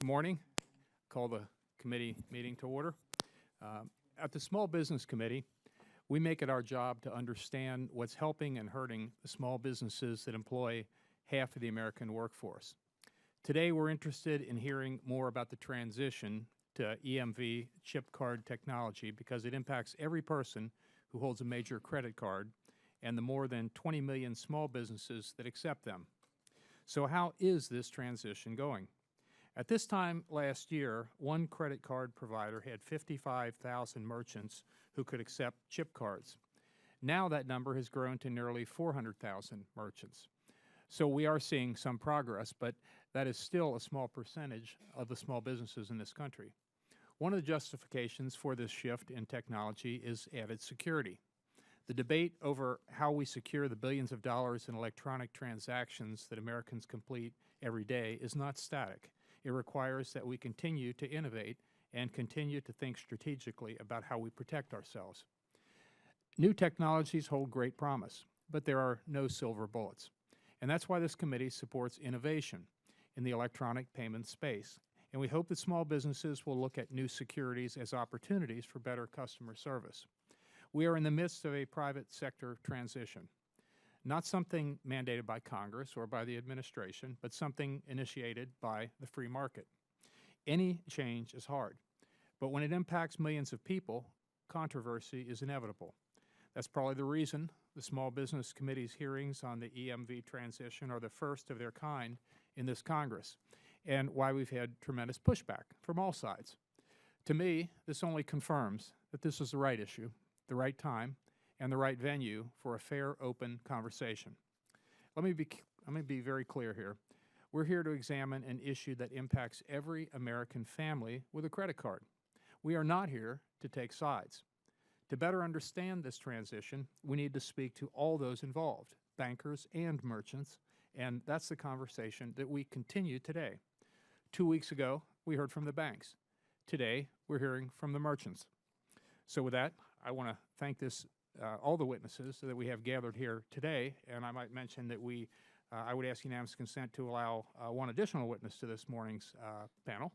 morning. Call the committee meeting to order. At the Small Business Committee, we make it our job to understand what's helping and hurting the small businesses that employ half of the American workforce. Today, we're interested in hearing more about the transition to EMV chip card technology because it impacts every person who holds a major credit card and the more than 20 million small businesses that accept them. So how is this transition going? At this time last year, one credit card provider had 55,000 merchants who could accept chip cards. Now that number has grown to nearly 400,000 merchants. So we are seeing some progress, but that is still a small percentage of the small businesses in this country. One of the justifications for this shift in technology is added security. The debate over how we secure the billions of dollars in electronic transactions that Americans complete every day is not static. It requires that we continue to innovate and continue to think strategically about how we protect ourselves. New technologies hold great promise, but there are no silver bullets. And that's why this committee supports innovation in the electronic payment space. And we hope that small businesses will look at new securities as opportunities for better customer service. We are in the midst of a private sector transition, not something mandated by Congress or by the administration, but something initiated by the free market. Any change is hard, but when it impacts millions of people, controversy is inevitable. That's probably the reason the Small Business Committee's hearings on the EMV transition are the first of their kind in this Congress, and why we've had tremendous pushback from all sides. To me, this only confirms that this is the right issue, the right time, and the right venue for a fair, open conversation. Let me be very clear here. We're here to examine an issue that impacts every American family with a credit card. We are not here to take sides. To better understand this transition, we need to speak to all those involved, bankers and merchants, and that's the conversation that we continue today. 2 weeks ago, we heard from the banks. Today, we're hearing from the merchants. So with that, I want to thank all the witnesses that we have gathered here today, and I might mention that I would ask unanimous consent to allow one additional witness to this morning's panel,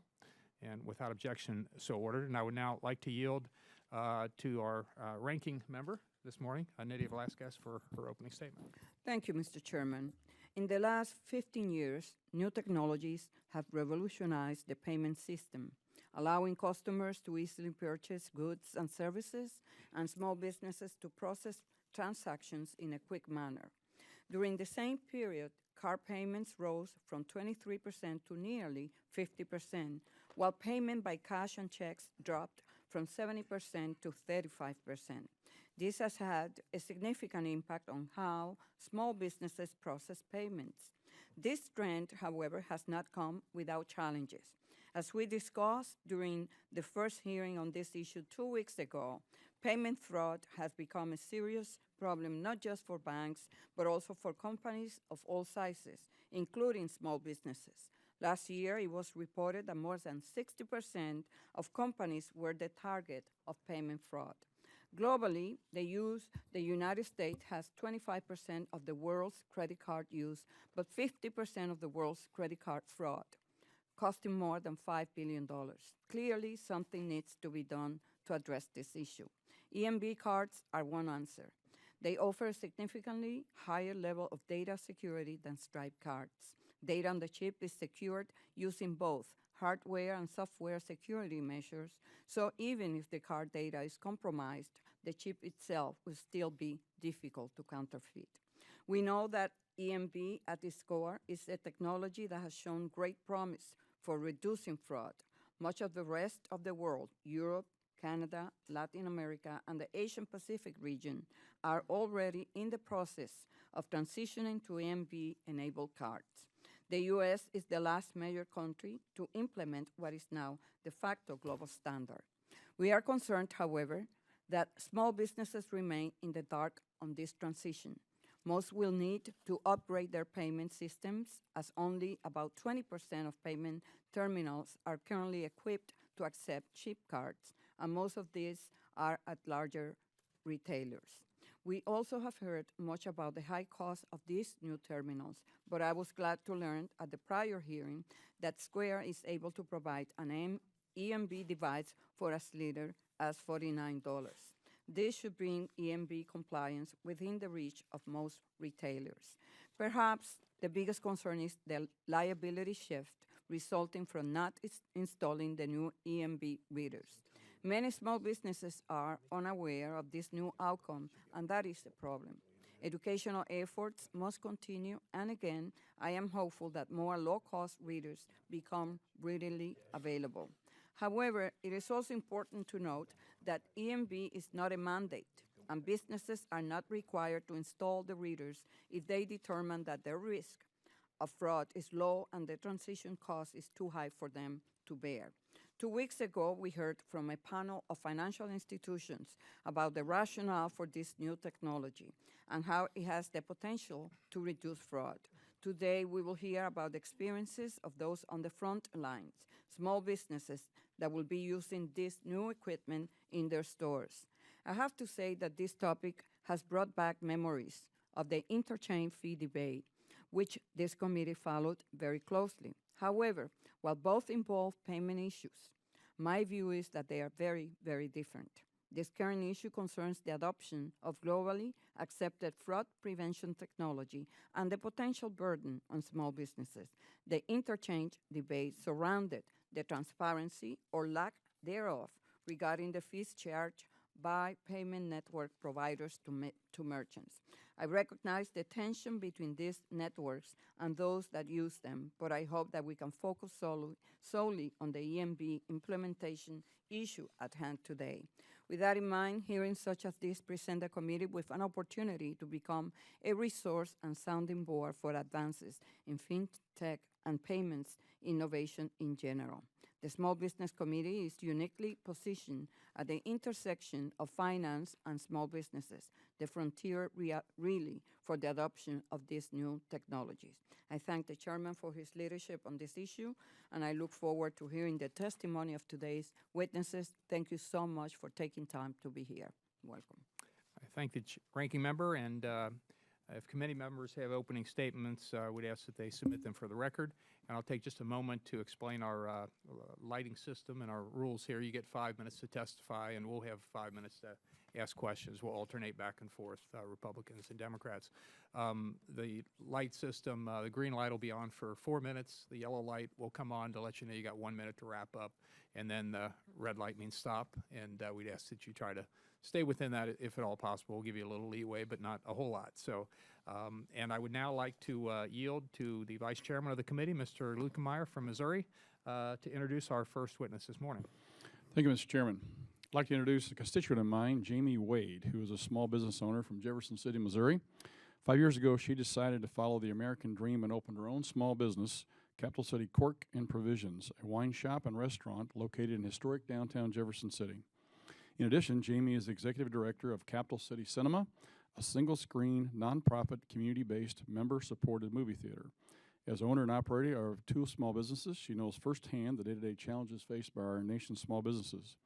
and without objection, so ordered. And I would now like to yield to our ranking member this morning, Nydia Velazquez, for her opening statement. Thank you, Mr. Chairman. In the last 15 years, new technologies have revolutionized the payment system, allowing customers to easily purchase goods and services and small businesses to process transactions in a quick manner. During the same period, card payments rose from 23% to nearly 50%, while payment by cash and checks dropped from 70% to 35%. This has had a significant impact on how small businesses process payments. This trend, however, has not come without challenges. As we discussed during the first hearing on this issue 2 weeks ago, payment fraud has become a serious problem not just for banks, but also for companies of all sizes, including small businesses. Last year, it was reported that more than 60% of companies were the target of payment fraud. Globally, the United States has 25% of the world's credit card use, but 50% of the world's credit card fraud, costing more than $5 billion. Clearly, something needs to be done to address this issue. EMV cards are one answer. They offer a significantly higher level of data security than striped cards. Data on the chip is secured using both hardware and software security measures, so even if the card data is compromised, the chip itself will still be difficult to counterfeit. We know that EMV at its core is a technology that has shown great promise for reducing fraud. Much of the rest of the world, Europe, Canada, Latin America, and the Asian Pacific region are already in the process of transitioning to EMV-enabled cards. The U.S. is the last major country to implement what is now de facto global standard. We are concerned, however, that small businesses remain in the dark on this transition. Most will need to upgrade their payment systems, as only about 20% of payment terminals are currently equipped to accept chip cards, and most of these are at larger retailers. We also have heard much about the high cost of these new terminals, but I was glad to learn at the prior hearing that Square is able to provide an EMV device for as little as $49. This should bring EMV compliance within the reach of most retailers. Perhaps the biggest concern is the liability shift resulting from not installing the new EMV readers. Many small businesses are unaware of this new outcome, and that is a problem. Educational efforts must continue, and again, I am hopeful that more low-cost readers become readily available. However, it is also important to note that EMV is not a mandate, and businesses are not required to install the readers if they determine that their risk of fraud is low and the transition cost is too high for them to bear. 2 weeks ago, we heard from a panel of financial institutions about the rationale for this new technology and how it has the potential to reduce fraud. Today, we will hear about the experiences of those on the front lines, small businesses that will be using this new equipment in their stores. I have to say that this topic has brought back memories of the interchange fee debate, which this committee followed very closely. However, while both involve payment issues, my view is that they are very, very different. This current issue concerns the adoption of globally accepted fraud prevention technology and the potential burden on small businesses. The interchange debate surrounded the transparency or lack thereof regarding the fees charged by payment network providers to merchants. I recognize the tension between these networks and those that use them, but I hope that we can focus solely on the EMV implementation issue at hand today. With that in mind, hearings such as this present the committee with an opportunity to become a resource and sounding board for advances in fintech and payments innovation in general. The Small Business Committee is uniquely positioned at the intersection of finance and small businesses, the frontier really for the adoption of these new technologies. I thank the chairman for his leadership on this issue, and I look forward to hearing the testimony of today's witnesses. Thank you so much for taking time to be here. Welcome. I thank the ranking member, and if committee members have opening statements, we'd ask that they submit them for the record. And I'll take just a moment to explain our lighting system and our rules here. You get 5 minutes to testify, and we'll have 5 minutes to ask questions. We'll alternate back and forth, Republicans and Democrats. The light system, the green light will be on for 4 minutes. The yellow light will come on to let you know you got 1 minute to wrap up. And then the red light means stop. And we'd ask that you try to stay within that if at all possible. We'll give you a little leeway, but not a whole lot. So, and I would now like to yield to the Vice Chairman of the committee, Mr. Lukemeyer from Missouri, to introduce our first witness this morning. Thank you, Mr. Chairman. I'd like to introduce a constituent of mine, Jamie Wade, who is a small business owner from Jefferson City, Missouri. 5 years ago, she decided to follow the American dream and opened her own small business, Capital City Cork and Provisions, a wine shop and restaurant located in historic downtown Jefferson City. In addition, Jamie is the executive director of Capital City Cinema, a single-screen, nonprofit, community-based, member-supported movie theater. As owner and operator of 2 small businesses, she knows firsthand the day-to-day challenges faced by our nation's small businesses.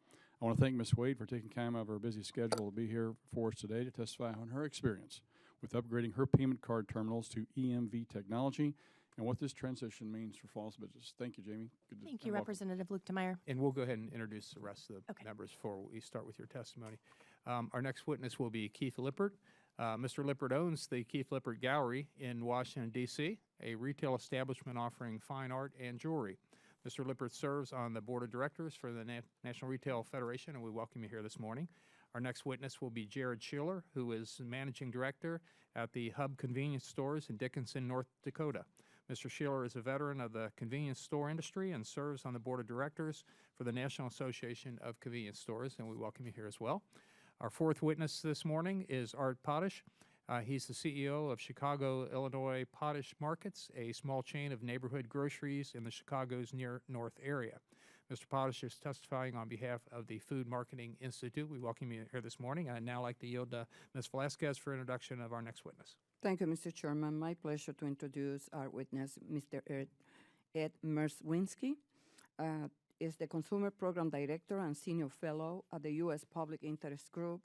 I want to thank Ms. Wade for taking time out of her busy schedule to be here for us today to testify on her experience with upgrading her payment card terminals to EMV technology and what this transition means for small business. Thank you, Jamie. Thank you, Representative Lukemeyer. And we'll go ahead and introduce the rest of the members before we start with your testimony. Our next witness will be Keith Lippert. Mr. Lippert owns the Keith Lippert Gallery in Washington, D.C., a retail establishment offering fine art and jewelry. Mr. Lippert serves on the board of directors for the National Retail Federation, and we welcome you here this morning. Our next witness will be Jared Schiller, who is managing director at the Hub Convenience Stores in Dickinson, North Dakota. Mr. Schiller is a veteran of the convenience store industry and serves on the board of directors for the National Association of Convenience Stores, and we welcome you here as well. Our fourth witness this morning is Art Potash. He's the CEO of Chicago, Illinois Potash Markets, a small chain of neighborhood groceries in the Chicago's near north area. Mr. Potash is testifying on behalf of the Food Marketing Institute. We welcome you here this morning. I'd now like to yield to Ms. Velasquez for introduction of our next witness. Thank you, Mr. Chairman. My pleasure to introduce our witness, Mr. Ed Merswinski. Is the Consumer Program Director and Senior Fellow at the U.S. Public Interest Group.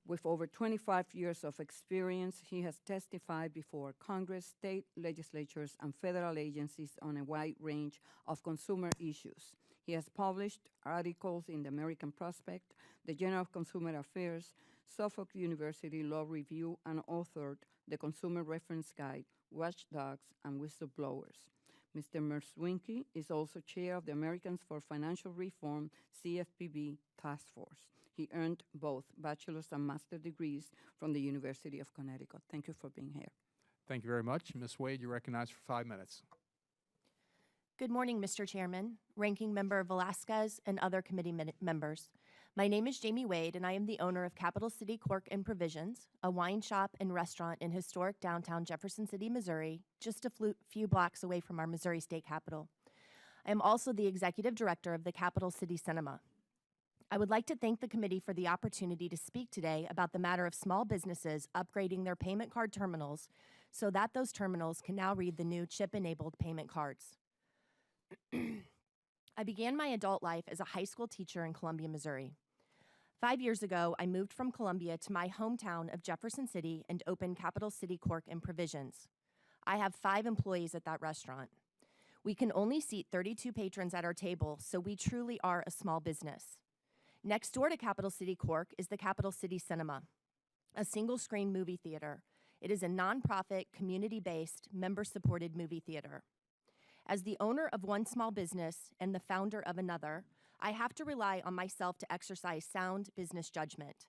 With over 25 years of experience, he has testified before Congress, state legislatures, and federal agencies on a wide range of consumer issues. He has published articles in the American Prospect, the Journal of Consumer Affairs, Suffolk University Law Review, and authored the Consumer Reference Guide, Watchdogs, and Whistleblowers. Mr. Merswinky is also chair of the Americans for Financial Reform CFPB Task Force. He earned both bachelor's and master's degrees from the University of Connecticut. Thank you for being here. Thank you very much. Ms. Wade, you're recognized for 5 minutes. Good morning, Mr. Chairman, Ranking Member Velasquez, and other committee members. My name is Jamie Wade, and I am the owner of Capital City Cork and Provisions, a wine shop and restaurant in historic downtown Jefferson City, Missouri, just a few blocks away from our Missouri state capitol. I am also the executive director of the Capital City Cinema. I would like to thank the committee for the opportunity to speak today about the matter of small businesses upgrading their payment card terminals so that those terminals can now read the new chip-enabled payment cards. I began my adult life as a high school teacher in Columbia, Missouri. 5 years ago, I moved from Columbia to my hometown of Jefferson City and opened Capital City Cork and Provisions. I have 5 employees at that restaurant. We can only seat 32 patrons at our table, so we truly are a small business. Next door to Capital City Cork is the Capital City Cinema, a single-screen movie theater. It is a nonprofit, community-based, member-supported movie theater. As the owner of one small business and the founder of another, I have to rely on myself to exercise sound business judgment.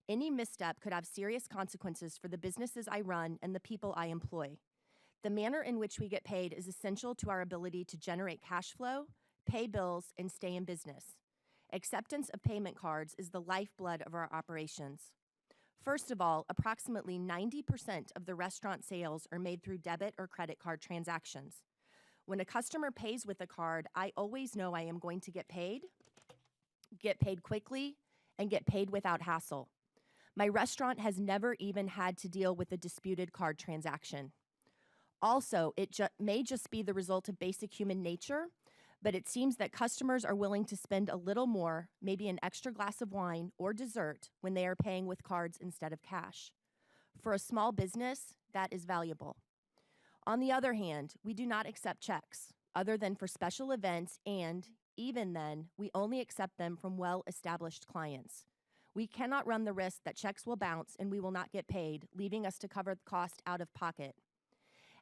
Any misstep could have serious consequences for the businesses I run and the people I employ. The manner in which we get paid is essential to our ability to generate cash flow, pay bills, and stay in business. Acceptance of payment cards is the lifeblood of our operations. First of all, approximately 90% of the restaurant sales are made through debit or credit card transactions. When a customer pays with a card, I always know I am going to get paid quickly, and get paid without hassle. My restaurant has never even had to deal with a disputed card transaction. Also, it may just be the result of basic human nature, but it seems that customers are willing to spend a little more, maybe an extra glass of wine or dessert, when they are paying with cards instead of cash. For a small business, that is valuable. On the other hand, we do not accept checks, other than for special events, and even then, we only accept them from well-established clients. We cannot run the risk that checks will bounce and we will not get paid, leaving us to cover the cost out of pocket.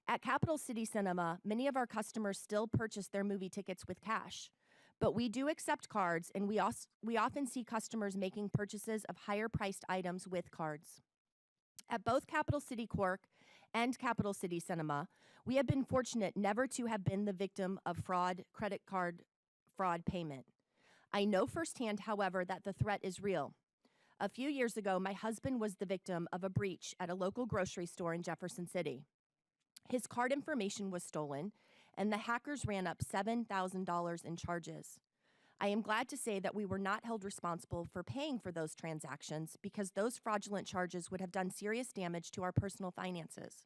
At Capital City Cinema, many of our customers still purchase their movie tickets with cash, but we do accept cards, and we often see customers making purchases of higher-priced items with cards. At both Capital City Cork and Capital City Cinema, we have been fortunate never to have been the victim of credit card fraud payment. I know firsthand, however, that the threat is real. A few years ago, my husband was the victim of a breach at a local grocery store in Jefferson City. His card information was stolen, and the hackers ran up $7,000 in charges. I am glad to say that we were not held responsible for paying for those transactions because those fraudulent charges would have done serious damage to our personal finances.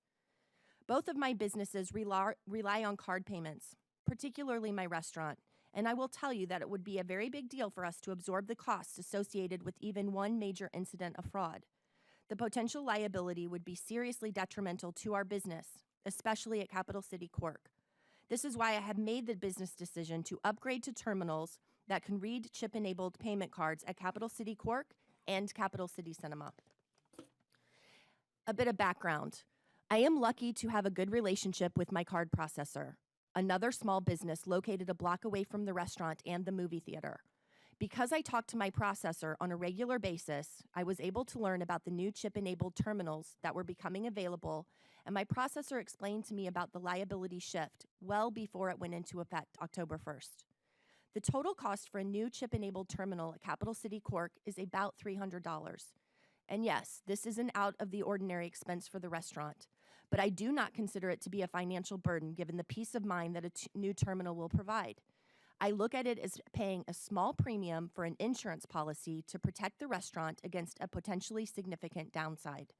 Both of my businesses rely on card payments, particularly my restaurant, and I will tell you that it would be a very big deal for us to absorb the costs associated with even one major incident of fraud. The potential liability would be seriously detrimental to our business, especially at Capital City Cork. This is why I have made the business decision to upgrade to terminals that can read chip-enabled payment cards at Capital City Cork and Capital City Cinema. A bit of background. I am lucky to have a good relationship with my card processor, another small business located a block away from the restaurant and the movie theater. Because I talk to my processor on a regular basis, I was able to learn about the new chip-enabled terminals that were becoming available, and my processor explained to me about the liability shift well before it went into effect October 1st. The total cost for a new chip-enabled terminal at Capital City Cork is about $300. And yes, this is an out-of-the-ordinary expense for the restaurant, but I do not consider it to be a financial burden given the peace of mind that a new terminal will provide. I look at it as paying a small premium for an insurance policy to protect the restaurant against a potentially significant downside.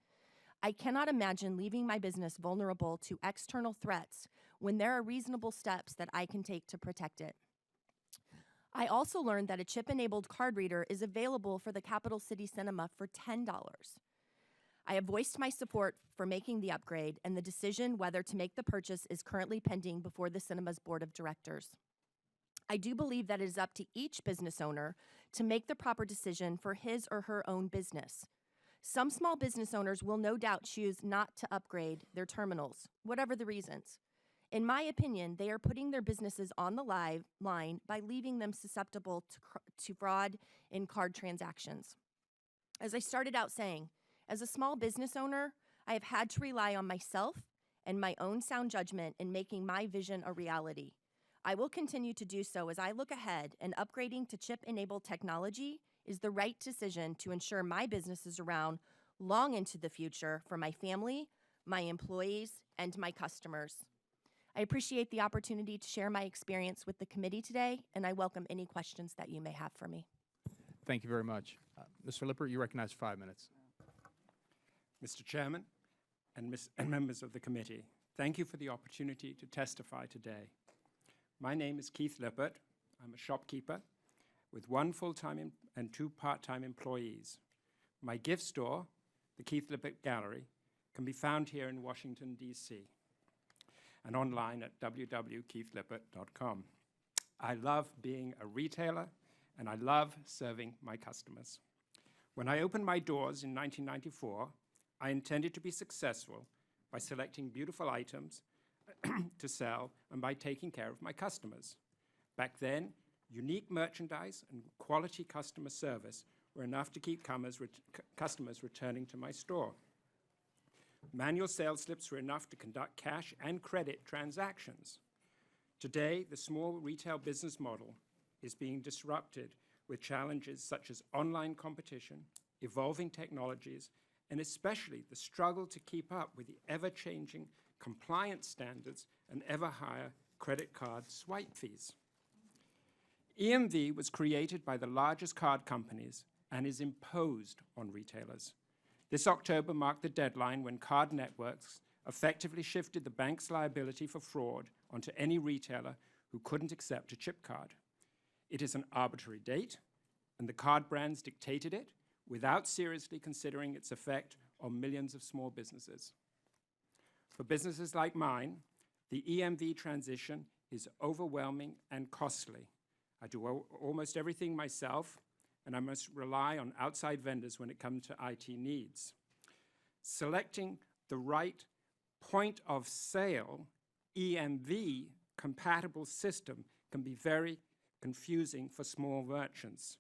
I cannot imagine leaving my business vulnerable to external threats when there are reasonable steps that I can take to protect it. I also learned that a chip-enabled card reader is available for the Capital City Cinema for $10. I have voiced my support for making the upgrade, and the decision whether to make the purchase is currently pending before the cinema's board of directors. I do believe that it is up to each business owner to make the proper decision for his or her own business. Some small business owners will no doubt choose not to upgrade their terminals, whatever the reasons. In my opinion, they are putting their businesses on the line by leaving them susceptible to fraud in card transactions. As I started out saying, as a small business owner, I have had to rely on myself and my own sound judgment in making my vision a reality. I will continue to do so as I look ahead, and upgrading to chip-enabled technology is the right decision to ensure my business is around long into the future for my family, my employees, and my customers. I appreciate the opportunity to share my experience with the committee today, and I welcome any questions that you may have for me. Thank you very much. Mr. Lippert, you recognize 5 minutes. Mr. Chairman and members of the committee, thank you for the opportunity to testify today. My name is Keith Lippert. I'm a shopkeeper with 1 full-time and 2 part-time employees. My gift store, the Keith Lippert Gallery, can be found here in Washington, D.C., and online at www.keithlippert.com. I love being a retailer, and I love serving my customers. When I opened my doors in 1994, I intended to be successful by selecting beautiful items to sell and by taking care of my customers. Back then, unique merchandise and quality customer service were enough to keep customers returning to my store. Manual sales slips were enough to conduct cash and credit transactions. Today, the small retail business model is being disrupted with challenges such as online competition, evolving technologies, and especially the struggle to keep up with the ever-changing compliance standards and ever higher credit card swipe fees. EMV was created by the largest card companies and is imposed on retailers. This October marked the deadline when card networks effectively shifted the bank's liability for fraud onto any retailer who couldn't accept a chip card. It is an arbitrary date, and the card brands dictated it without seriously considering its effect on millions of small businesses. For businesses like mine, the EMV transition is overwhelming and costly. I do almost everything myself, and I must rely on outside vendors when it comes to IT needs. Selecting the right point of sale EMV compatible system can be very confusing for small merchants.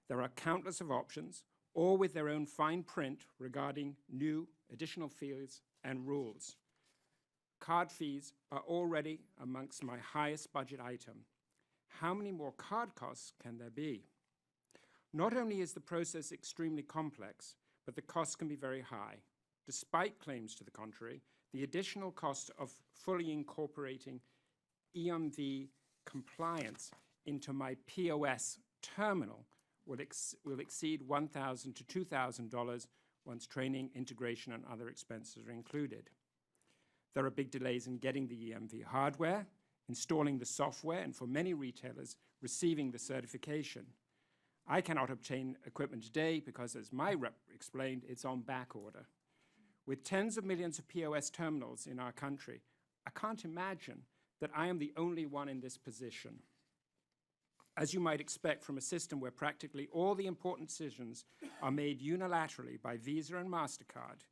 There are countless of options, all with their own fine print regarding new additional fees and rules. Card fees are already amongst my highest budget item. How many more card costs can there be? Not only is the process extremely complex, but the costs can be very high. Despite claims to the contrary, the additional cost of fully incorporating EMV compliance into my POS terminal will exceed $1,000 to $2,000 once training, integration, and other expenses are included. There are big delays in getting the EMV hardware, installing the software, and for many retailers, receiving the certification. I cannot obtain equipment today because, as my rep explained, it's on back order. With tens of millions of POS terminals in our country, I can't imagine that I am the only one in this position. As you might expect from a system where practically all the important decisions are made unilaterally by Visa and MasterCard,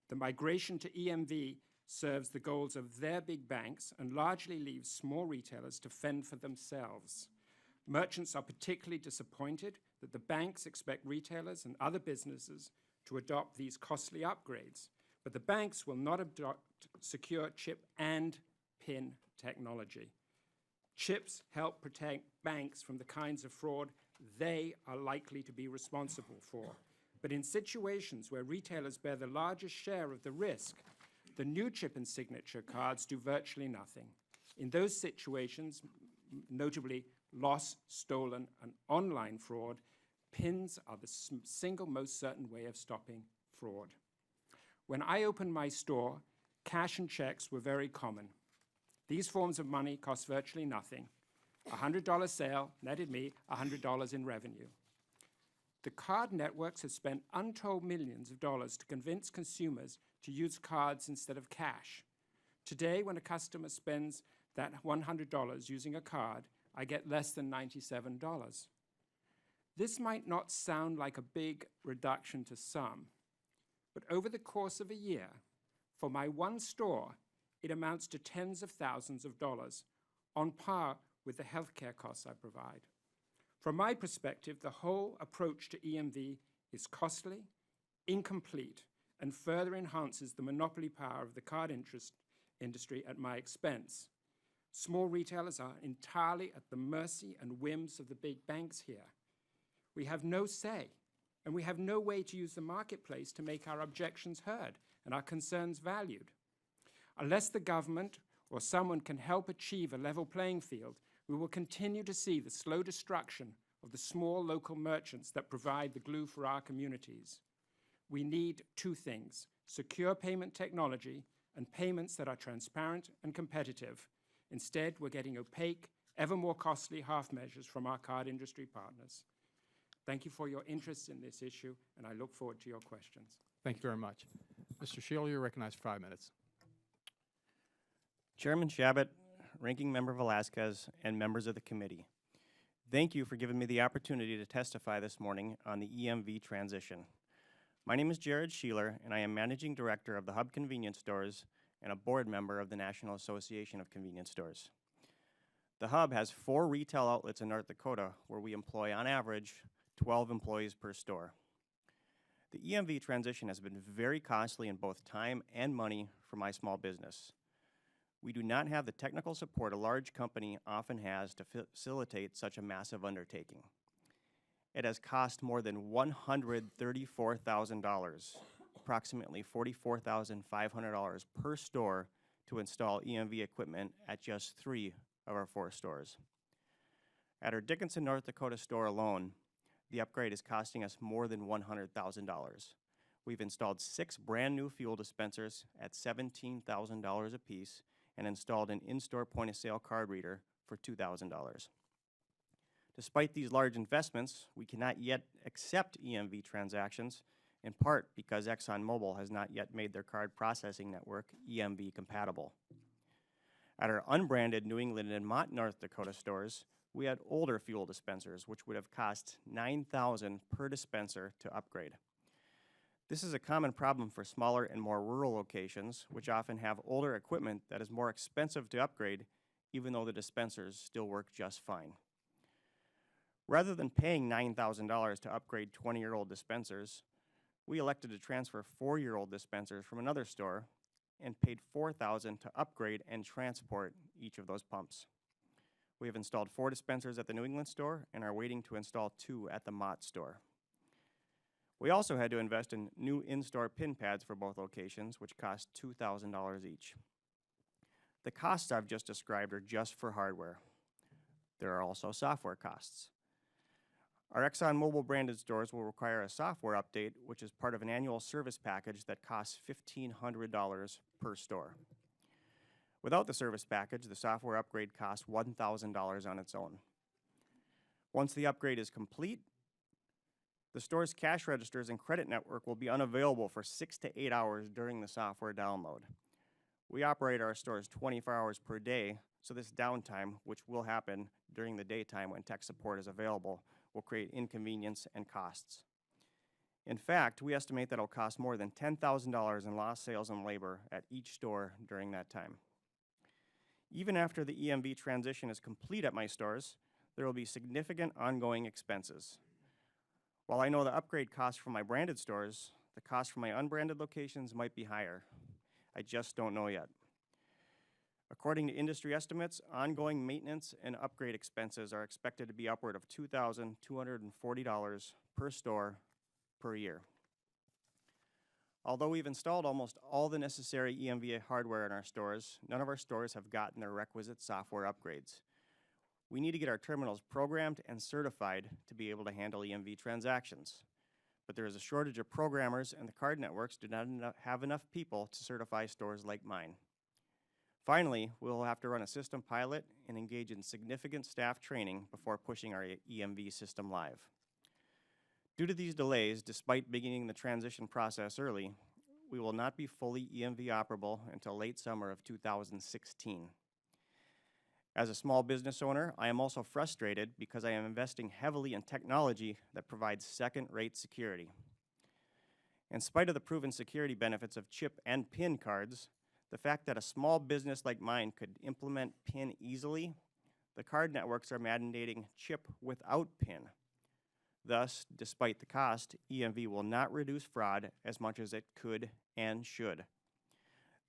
the migration to EMV serves the goals of their big banks and largely leaves small retailers to fend for themselves. Merchants are particularly disappointed that the banks expect retailers and other businesses to adopt these costly upgrades, but the banks will not adopt secure chip and PIN technology. Chips help protect banks from the kinds of fraud they are likely to be responsible for. But in situations where retailers bear the largest share of the risk, the new chip and signature cards do virtually nothing. In those situations, notably lost, stolen, and online fraud, PINs are the single most certain way of stopping fraud. When I opened my store, cash and checks were very common. These forms of money cost virtually nothing. A $100 sale netted me $100 in revenue. The card networks have spent untold millions of dollars to convince consumers to use cards instead of cash. Today, when a customer spends that $100 using a card, I get less than $97. This might not sound like a big reduction to some, but over the course of a year, for my one store, it amounts to tens of thousands of dollars, on par with the healthcare costs I provide. From my perspective, the whole approach to EMV is costly, incomplete, and further enhances the monopoly power of the card industry at my expense. Small retailers are entirely at the mercy and whims of the big banks here. We have no say, and we have no way to use the marketplace to make our objections heard and our concerns valued. Unless the government or someone can help achieve a level playing field, we will continue to see the slow destruction of the small local merchants that provide the glue for our communities. We need two things: secure payment technology and payments that are transparent and competitive. Instead, we're getting opaque, ever more costly half measures from our card industry partners. Thank you for your interest in this issue, and I look forward to your questions. Thank you very much. Mr. Shield, you're recognized for 5 minutes. Chairman Shabbat, Ranking Member Velasquez, and members of the committee, thank you for giving me the opportunity to testify this morning on the EMV transition. My name is Jared Sheeler, and I am Managing Director of the Hub Convenience Stores and a board member of the National Association of Convenience Stores. The Hub has 4 retail outlets in North Dakota where we employ, on average, 12 employees per store. The EMV transition has been very costly in both time and money for my small business. We do not have the technical support a large company often has to facilitate such a massive undertaking. It has cost more than $134,000, approximately $44,500 per store, to install EMV equipment at just 3 of our 4 stores. At our Dickinson, North Dakota store alone, the upgrade is costing us more than $100,000. We've installed 6 brand new fuel dispensers at $17,000 apiece and installed an in-store point-of-sale card reader for $2,000. Despite these large investments, we cannot yet accept EMV transactions, in part because ExxonMobil has not yet made their card processing network EMV compatible. At our unbranded New England and Mott, North Dakota stores, we had older fuel dispensers, which would have cost $9,000 per dispenser to upgrade. This is a common problem for smaller and more rural locations, which often have older equipment that is more expensive to upgrade, even though the dispensers still work just fine. Rather than paying $9,000 to upgrade 20-year-old dispensers, we elected to transfer 4-year-old dispensers from another store and paid $4,000 to upgrade and transport each of those pumps. We have installed 4 dispensers at the New England store and are waiting to install 2 at the Mott store. We also had to invest in new in-store pin pads for both locations, which cost $2,000 each. The costs I've just described are just for hardware. There are also software costs. Our ExxonMobil branded stores will require a software update, which is part of an annual service package that costs $1,500 per store. Without the service package, the software upgrade costs $1,000 on its own. Once the upgrade is complete, the store's cash registers and credit network will be unavailable for 6 to 8 hours during the software download. We operate our stores 24 hours per day, so this downtime, which will happen during the daytime when tech support is available, will create inconvenience and costs. In fact, we estimate that it will cost more than $10,000 in lost sales and labor at each store during that time. Even after the EMV transition is complete at my stores, there will be significant ongoing expenses. While I know the upgrade costs for my branded stores, the cost for my unbranded locations might be higher. I just don't know yet. According to industry estimates, ongoing maintenance and upgrade expenses are expected to be upward of $2,240 per store per year. Although we've installed almost all the necessary EMV hardware in our stores, none of our stores have gotten their requisite software upgrades. We need to get our terminals programmed and certified to be able to handle EMV transactions. But there is a shortage of programmers, and the card networks do not have enough people to certify stores like mine. Finally, we will have to run a system pilot and engage in significant staff training before pushing our EMV system live. Due to these delays, despite beginning the transition process early, we will not be fully EMV operable until late summer of 2016. As a small business owner, I am also frustrated because I am investing heavily in technology that provides second-rate security. In spite of the proven security benefits of chip and PIN cards, the fact that a small business like mine could implement PIN easily, the card networks are mandating chip without PIN. Thus, despite the cost, EMV will not reduce fraud as much as it could and should.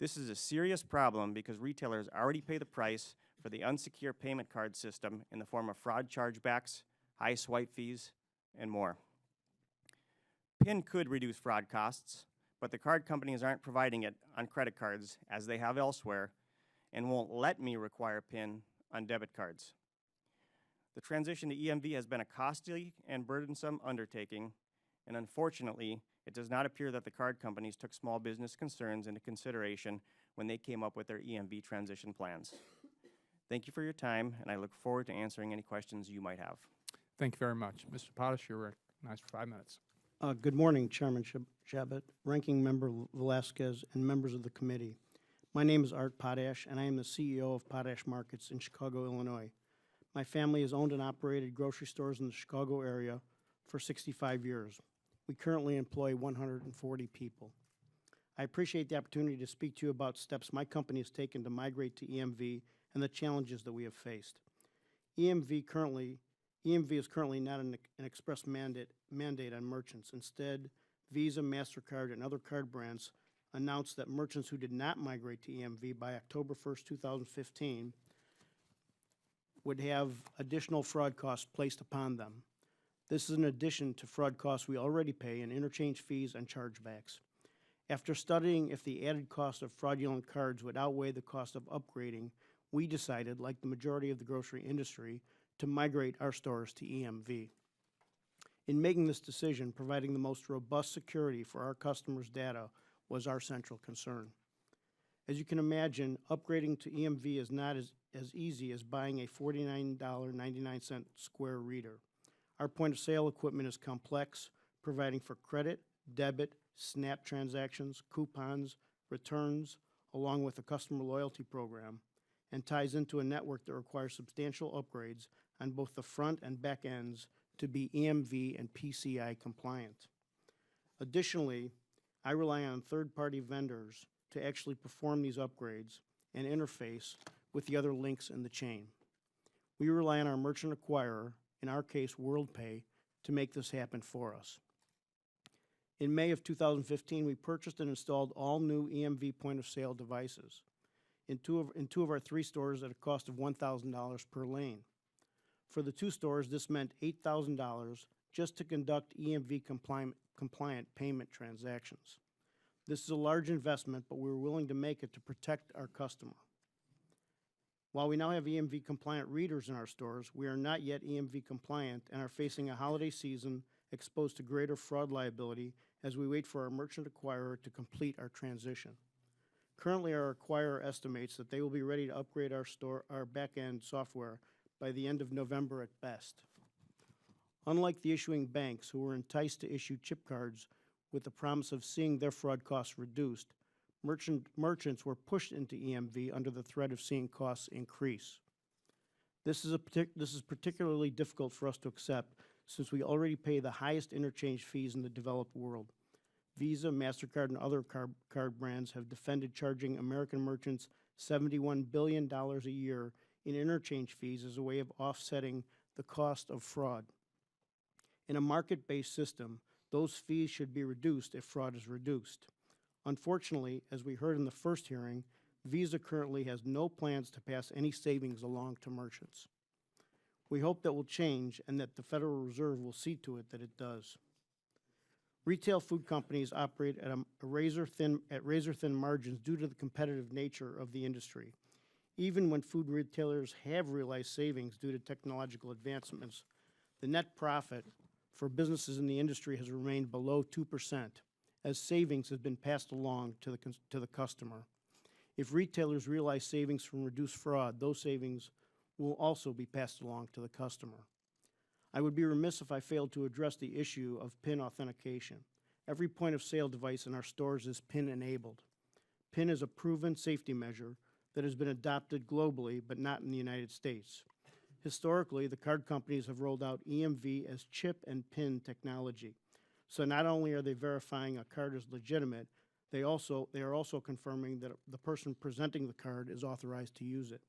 This is a serious problem because retailers already pay the price for the unsecure payment card system in the form of fraud chargebacks, high swipe fees, and more. PIN could reduce fraud costs, but the card companies aren't providing it on credit cards as they have elsewhere and won't let me require PIN on debit cards. The transition to EMV has been a costly and burdensome undertaking, and unfortunately, it does not appear that the card companies took small business concerns into consideration when they came up with their EMV transition plans. Thank you for your time, and I look forward to answering any questions you might have. Thank you very much. Mr. Potash, you're recognized for 5 minutes. Good morning, Chairman Shabbat, Ranking Member Velasquez, and members of the committee. My name is Art Potash, and I am the CEO of Potash Markets in Chicago, Illinois. My family has owned and operated grocery stores in the Chicago area for 65 years. We currently employ 140 people. I appreciate the opportunity to speak to you about steps my company has taken to migrate to EMV and the challenges that we have faced. EMV is currently not an express mandate on merchants. Instead, Visa, MasterCard, and other card brands announced that merchants who did not migrate to EMV by October 1st, 2015 would have additional fraud costs placed upon them. This is in addition to fraud costs we already pay in interchange fees and chargebacks. After studying if the added cost of fraudulent cards would outweigh the cost of upgrading, we decided, like the majority of the grocery industry, to migrate our stores to EMV. In making this decision, providing the most robust security for our customers' data was our central concern. As you can imagine, upgrading to EMV is not as easy as buying a $49.99 square reader. Our point-of-sale equipment is complex, providing for credit, debit, SNAP transactions, coupons, returns, along with a customer loyalty program, and ties into a network that requires substantial upgrades on both the front and back ends to be EMV and PCI compliant. Additionally, I rely on third-party vendors to actually perform these upgrades and interface with the other links in the chain. We rely on our merchant acquirer, in our case WorldPay, to make this happen for us. In May of 2015, we purchased and installed all new EMV point-of-sale devices in two of our 3 stores at a cost of $1,000 per lane. For the 2 stores, this meant $8,000 just to conduct EMV compliant payment transactions. This is a large investment, but we were willing to make it to protect our customer. While we now have EMV compliant readers in our stores, we are not yet EMV compliant and are facing a holiday season exposed to greater fraud liability as we wait for our merchant acquirer to complete our transition. Currently, our acquirer estimates that they will be ready to upgrade our back-end software by the end of November at best. Unlike the issuing banks, who were enticed to issue chip cards with the promise of seeing their fraud costs reduced, merchants were pushed into EMV under the threat of seeing costs increase. This is particularly difficult for us to accept since we already pay the highest interchange fees in the developed world. Visa, MasterCard, and other card brands have defended charging American merchants $71 billion a year in interchange fees as a way of offsetting the cost of fraud. In a market-based system, those fees should be reduced if fraud is reduced. Unfortunately, as we heard in the first hearing, Visa currently has no plans to pass any savings along to merchants. We hope that will change and that the Federal Reserve will see to it that it does. Retail food companies operate at razor-thin margins due to the competitive nature of the industry. Even when food retailers have realized savings due to technological advancements, the net profit for businesses in the industry has remained below 2%, as savings have been passed along to the customer. If retailers realize savings from reduced fraud, those savings will also be passed along to the customer. I would be remiss if I failed to address the issue of PIN authentication. Every point of sale device in our stores is PIN enabled. PIN is a proven safety measure that has been adopted globally, but not in the United States. Historically, the card companies have rolled out EMV as chip and PIN technology. So not only are they verifying a card is legitimate, they are also confirming that the person presenting the card is authorized to use it.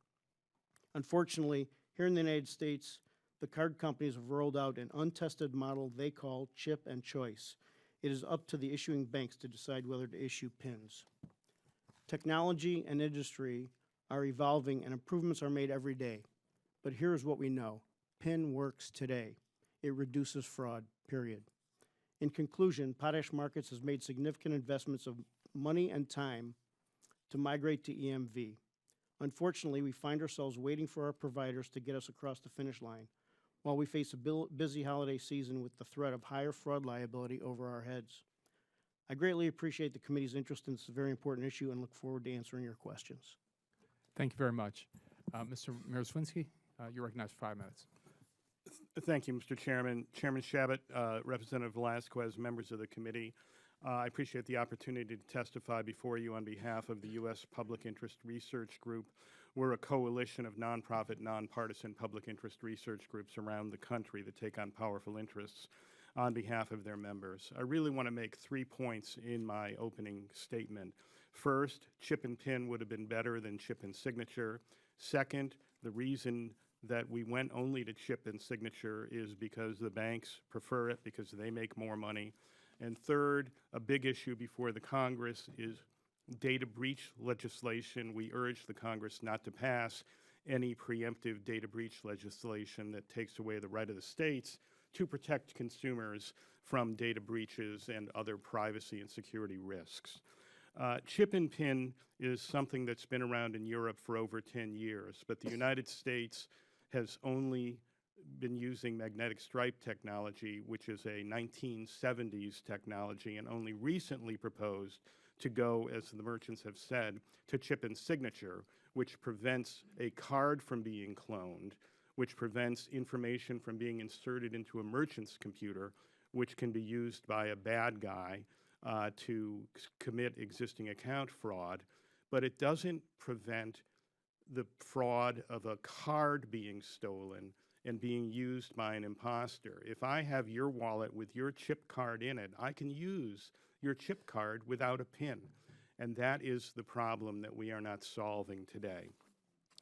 Unfortunately, here in the United States, the card companies have rolled out an untested model they call chip and choice. It is up to the issuing banks to decide whether to issue PINs. Technology and industry are evolving and improvements are made every day. But here's what we know. PIN works today. It reduces fraud, period. In conclusion, Potash Markets has made significant investments of money and time to migrate to EMV. Unfortunately, we find ourselves waiting for our providers to get us across the finish line while we face a busy holiday season with the threat of higher fraud liability over our heads. I greatly appreciate the committee's interest in this very important issue and look forward to answering your questions. Thank you very much. Mr. Miroswinski, you're recognized for 5 minutes. Thank you, Mr. Chairman. Chairman Shabbat, Representative Velasquez, members of the committee, I appreciate the opportunity to testify before you on behalf of the U.S. Public Interest Research Group. We're a coalition of nonprofit, nonpartisan public interest research groups around the country that take on powerful interests on behalf of their members. I really want to make 3 points in my opening statement. First, chip and PIN would have been better than chip and signature. Second, the reason that we went only to chip and signature is because the banks prefer it, because they make more money. And third, a big issue before the Congress is data breach legislation. We urge the Congress not to pass any preemptive data breach legislation that takes away the right of the states to protect consumers from data breaches and other privacy and security risks. Chip and PIN is something that's been around in Europe for over 10 years, but the United States has only been using magnetic stripe technology, which is a 1970s technology, and only recently proposed to go, as the merchants have said, to chip and signature, which prevents a card from being cloned, which prevents information from being inserted into a merchant's computer, which can be used by a bad guy to commit existing account fraud, but it doesn't prevent the fraud of a card being stolen and being used by an imposter. If I have your wallet with your chip card in it, I can use your chip card without a PIN, and that is the problem that we are not solving today.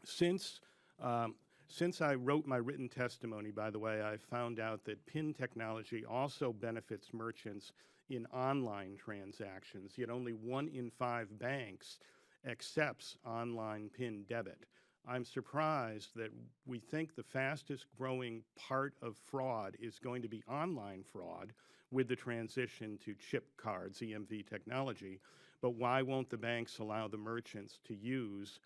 Since I wrote my written testimony, by the way, I found out that PIN technology also benefits merchants in online transactions, yet only 1 in 5 banks accepts online PIN debit. I'm surprised that we think the fastest growing part of fraud is going to be online fraud with the transition to chip cards, EMV technology, but why won't the banks allow the merchants to use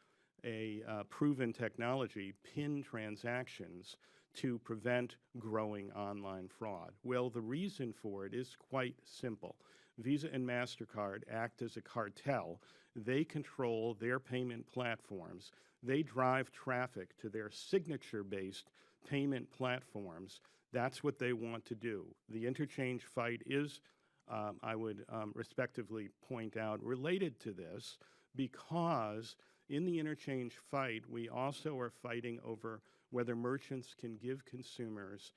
a proven technology, PIN transactions, to prevent growing online fraud? Well, the reason for it is quite simple. Visa and MasterCard act as a cartel. They control their payment platforms. They drive traffic to their signature-based payment platforms. That's what they want to do. The interchange fight is, I would respectively point out, related to this, because in the interchange fight, we also are fighting over whether merchants can give consumers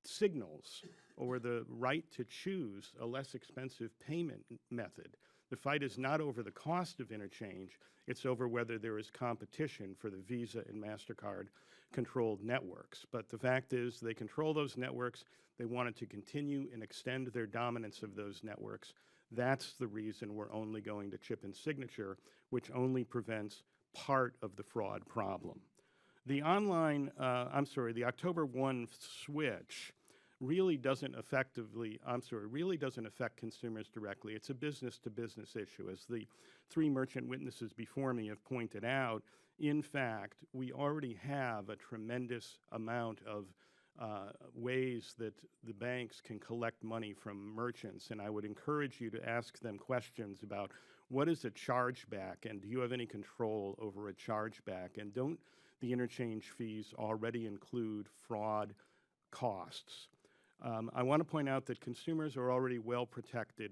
signals or the right to choose a less expensive payment method. The fight is not over the cost of interchange, it's over whether there is competition for the Visa and MasterCard controlled networks. But the fact is they control those networks, they wanted to continue and extend their dominance of those networks. That's the reason we're only going to chip and signature, which only prevents part of the fraud problem. The the October 1 switch really doesn't affect consumers directly. It's a business-to-business issue. As the 3 merchant witnesses before me have pointed out, in fact, we already have a tremendous amount of ways that the banks can collect money from merchants, and I would encourage you to ask them questions about what is a chargeback, and do you have any control over a chargeback, and don't the interchange fees already include fraud costs? I want to point out that consumers are already well protected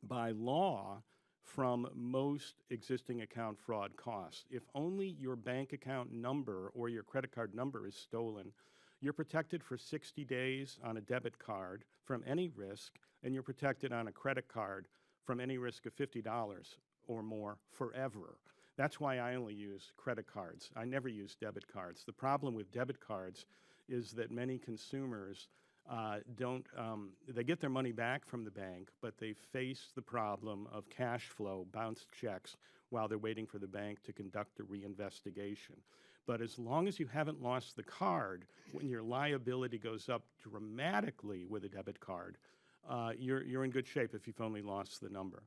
by law from most existing account fraud costs. If only your bank account number or your credit card number is stolen, you're protected for 60 days on a debit card from any risk, and you're protected on a credit card from any risk of $50 or more forever. That's why I only use credit cards. I never use debit cards. The problem with debit cards is that many consumers they get their money back from the bank, but they face the problem of cash flow, bounced checks, while they're waiting for the bank to conduct a reinvestigation. But as long as you haven't lost the card, when your liability goes up dramatically with a debit card, you're in good shape if you've only lost the number.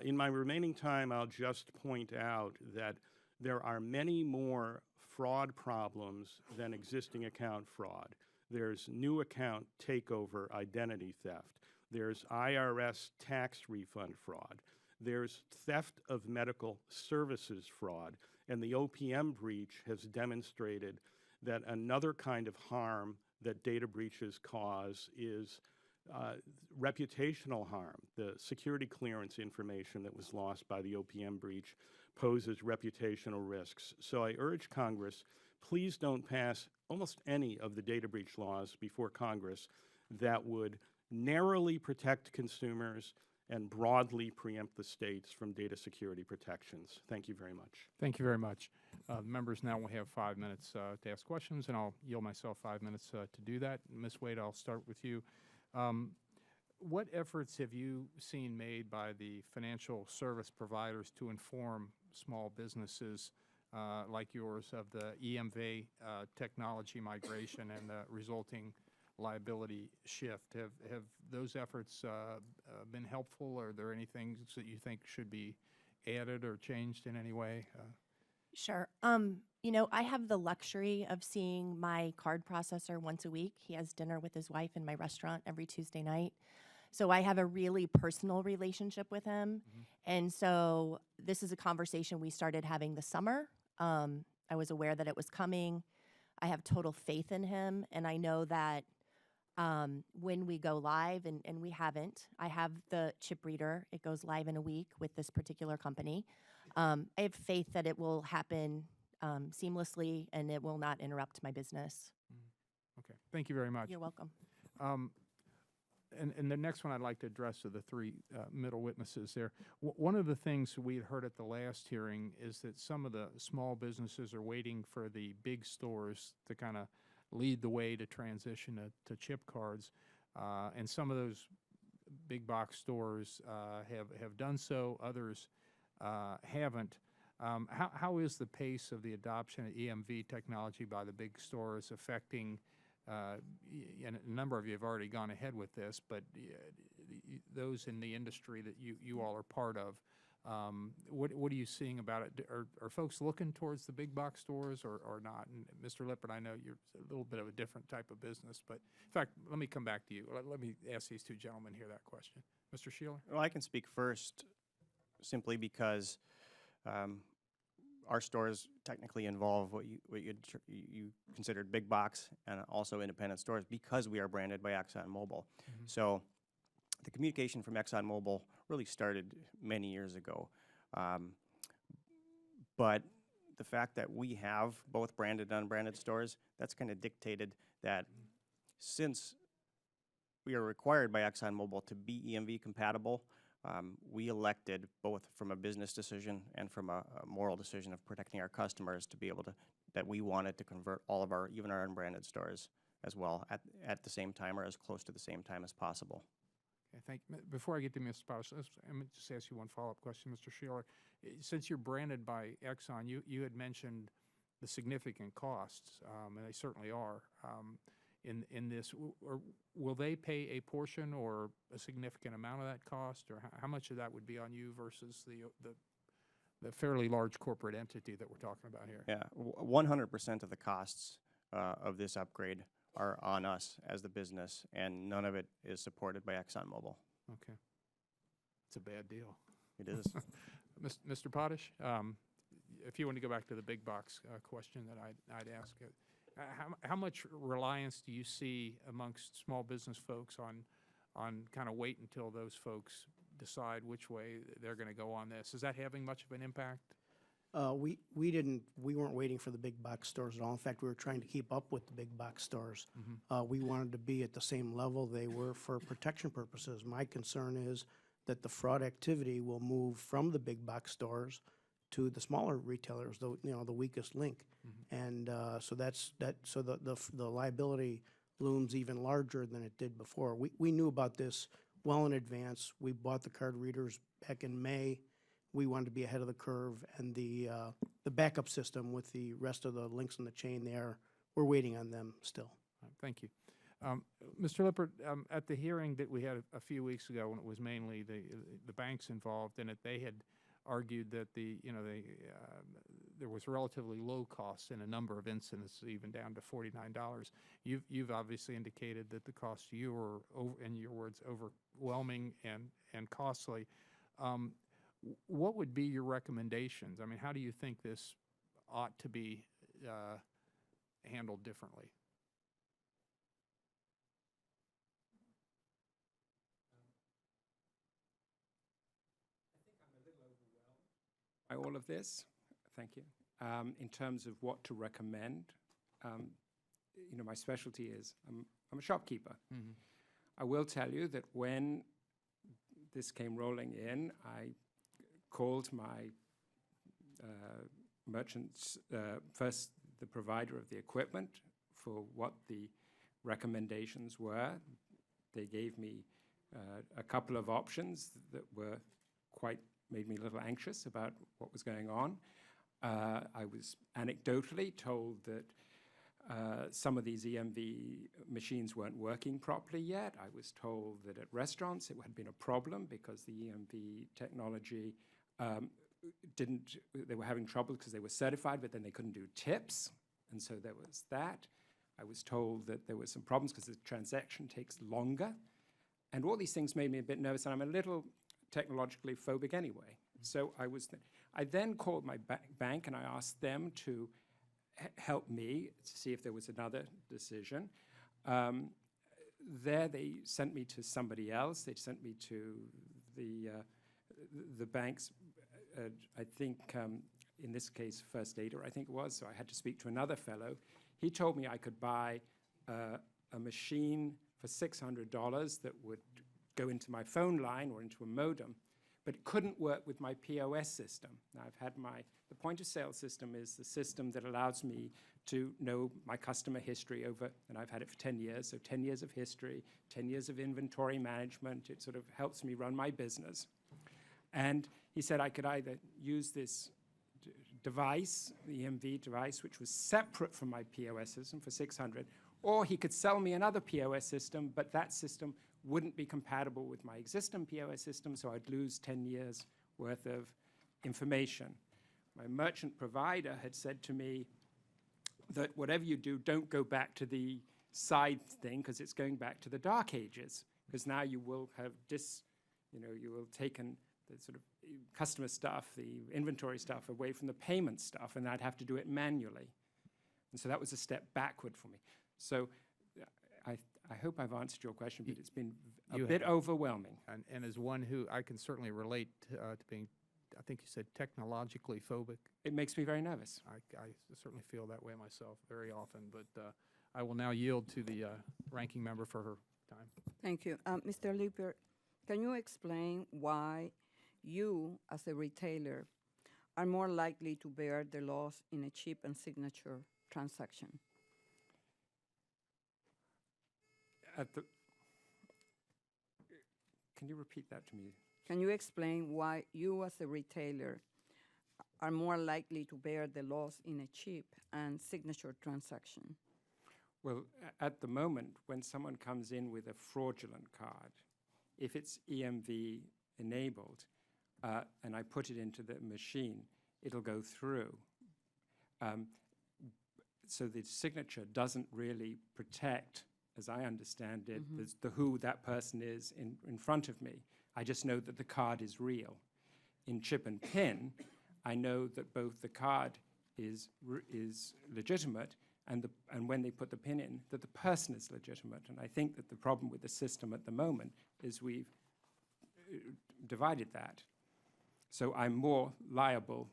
In my remaining time, I'll just point out that there are many more fraud problems than existing account fraud. There's new account takeover identity theft. There's IRS tax refund fraud. There's theft of medical services fraud. And the OPM breach has demonstrated that another kind of harm that data breaches cause is reputational harm. The security clearance information that was lost by the OPM breach poses reputational risks. So I urge Congress, please don't pass almost any of the data breach laws before Congress that would narrowly protect consumers and broadly preempt the states from data security protections. Thank you very much. Thank you very much. Members now will have 5 minutes to ask questions, and I'll yield myself 5 minutes to do that. Ms. Wade, I'll start with you. What efforts have you seen made by the financial service providers to inform small businesses like yours of the EMV technology migration and the resulting liability shift? Have those efforts been helpful? Are there any things that you think should be added or changed in any way? Sure. I have the luxury of seeing my card processor once a week. He has dinner with his wife in my restaurant every Tuesday night. So I have a really personal relationship with him. And so this is a conversation we started having this summer. I was aware that it was coming. I have total faith in him. And I know that when we go live, and we haven't, I have the chip reader. It goes live in a week with this particular company. I have faith that it will happen seamlessly and it will not interrupt my business. Okay, thank you very much. You're welcome. And the next one I'd like to address are the three middle witnesses there. One of the things we had heard at the last hearing is that some of the small businesses are waiting for the big stores to kind of lead the way to transition to chip cards. And some of those big box stores have done so, others haven't. How is the pace of the adoption of EMV technology by the big stores affecting, and a number of you have already gone ahead with this, but those in the industry that you all are part of, what are you seeing about it? Are folks looking towards the big box stores or not? And Mr. Lippert, I know you're a little bit of a different type of business, but in fact, let me come back to you. Let me ask these two gentlemen here that question. Mr. Sheeler? Well, I can speak first simply because our stores technically involve what you considered big box and also independent stores because we are branded by ExxonMobil. So the communication from ExxonMobil really started many years ago. But the fact that we have both branded and unbranded stores, that's kind of dictated that since we are required by ExxonMobil to be EMV compatible, we elected, both from a business decision and from a moral decision of protecting our customers, to be able to, that we wanted to convert all of our, even our unbranded stores as well at the same time or as close to the same time as possible. Okay, thank you. Before I get to Ms. Spouse, let me just ask you one follow-up question, Mr. Sheeler. Since you're branded by Exxon, you had mentioned the significant costs, and they certainly are. In this, or will they pay a portion or a significant amount of that cost, or how much of that would be on you versus the fairly large corporate entity that we're talking about here? Yeah, 100% of the costs of this upgrade are on us as the business, and none of it is supported by ExxonMobil. Okay. It's a bad deal. It is. Mr. Potash, if you want to go back to the big box question that I'd ask, how much reliance do you see amongst small business folks on kind of wait until those folks decide which way they're going to go on this? Is that having much of an impact? We weren't waiting for the big box stores at all. In fact, we were trying to keep up with the big box stores. We wanted to be at the same level they were for protection purposes. My concern is that the fraud activity will move from the big box stores to the smaller retailers, the weakest link. And so the liability looms even larger than it did before. We knew about this well in advance. We bought the card readers back in May. We wanted to be ahead of the curve, and the backup system with the rest of the links in the chain there, we're waiting on them still. Thank you. Mr. Lippert, at the hearing that we had a few weeks ago, when it was mainly the banks involved in it, they had argued that there was relatively low costs in a number of incidents, even down to $49. You've obviously indicated that the costs to you were, in your words, overwhelming and costly. What would be your recommendations? I mean, how do you think this ought to be handled differently? By all of this, thank you. In terms of what to recommend, my specialty is I'm a shopkeeper. I will tell you that when this came rolling in, I called my merchants, first the provider of the equipment, for what the recommendations were. They gave me a couple of options that made me a little anxious about what was going on. I was anecdotally told that some of these EMV machines weren't working properly yet. I was told that at restaurants it had been a problem because the EMV technology they were having trouble because they were certified, but then they couldn't do tips, and so there was that. I was told that there were some problems because the transaction takes longer, and all these things made me a bit nervous, and I'm a little technologically phobic anyway. So I then called my bank and I asked them to help me to see if there was another decision. There they sent me to somebody else. They sent me to the bank's, I think in this case, First Aider, I think it was, so I had to speak to another fellow. He told me I could buy a machine for $600 that would go into my phone line or into a modem, but it couldn't work with my POS system. Now, I've had the point of sale system is the system that allows me to know my customer history and I've had it for 10 years, so 10 years of history, 10 years of inventory management. It sort of helps me run my business. And he said I could either use this device, the EMV device, which was separate from my POS system for $600, or he could sell me another POS system, but that system wouldn't be compatible with my existing POS system, so I'd lose 10 years worth of information. My merchant provider had said to me that whatever you do, don't go back to the side thing, because it's going back to the dark ages, because now you will have you will taken the sort of customer stuff, the inventory stuff away from the payment stuff, and I'd have to do it manually. And so that was a step backward for me. So I hope I've answered your question, but it's been a bit overwhelming. And as one who I can certainly relate to being, I think you said technologically phobic. It makes me very nervous. I certainly feel that way myself very often, but I will now yield to the ranking member for her time. Thank you. Mr. Lippert, can you explain why you, as a retailer, are more likely to bear the loss in a chip and signature transaction? Can you repeat that to me? Can you explain why you, as a retailer, are more likely to bear the loss in a chip and signature transaction? Well, at the moment, when someone comes in with a fraudulent card, if it's EMV enabled, and I put it into the machine, it'll go through. so the signature doesn't really protect, as I understand it, the who that person is in front of me. I just know that the card is real. In chip and pin, I know that both the card is legitimate, and when they put the pin in, that the person is legitimate. And I think that the problem with the system at the moment is we've divided that. So I'm more liable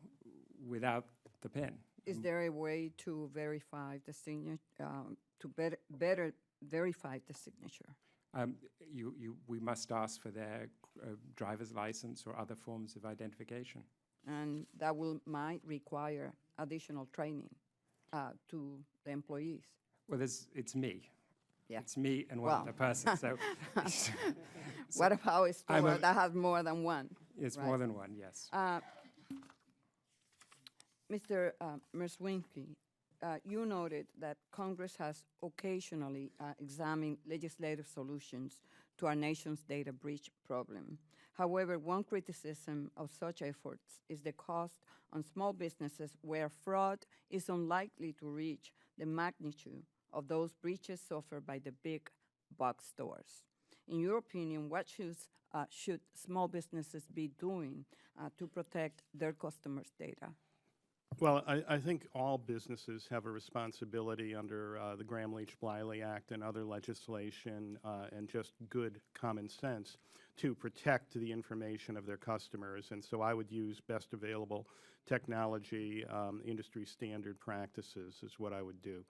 without the pin. Is there a way to verify the signature, to better verify the signature? We must ask for their driver's license or other forms of identification. And that might require additional training to the employees. Well, it's me. Yeah. It's me and one other person. So, What about a store that has more than one? it's Right. more than one, yes. Mr. Merswinski, you noted that Congress has occasionally examined legislative solutions to our nation's data breach problem. However, one criticism of such efforts is the cost on small businesses where fraud is unlikely to reach the magnitude of those breaches suffered by the big box stores. In your opinion, what should small businesses be doing to protect their customers' data? Well, I think all businesses have a responsibility under the Gramm-Leach-Bliley Act and other legislation and just good common sense to protect the information of their customers. And so I would use best available technology, industry standard practices is what I would do.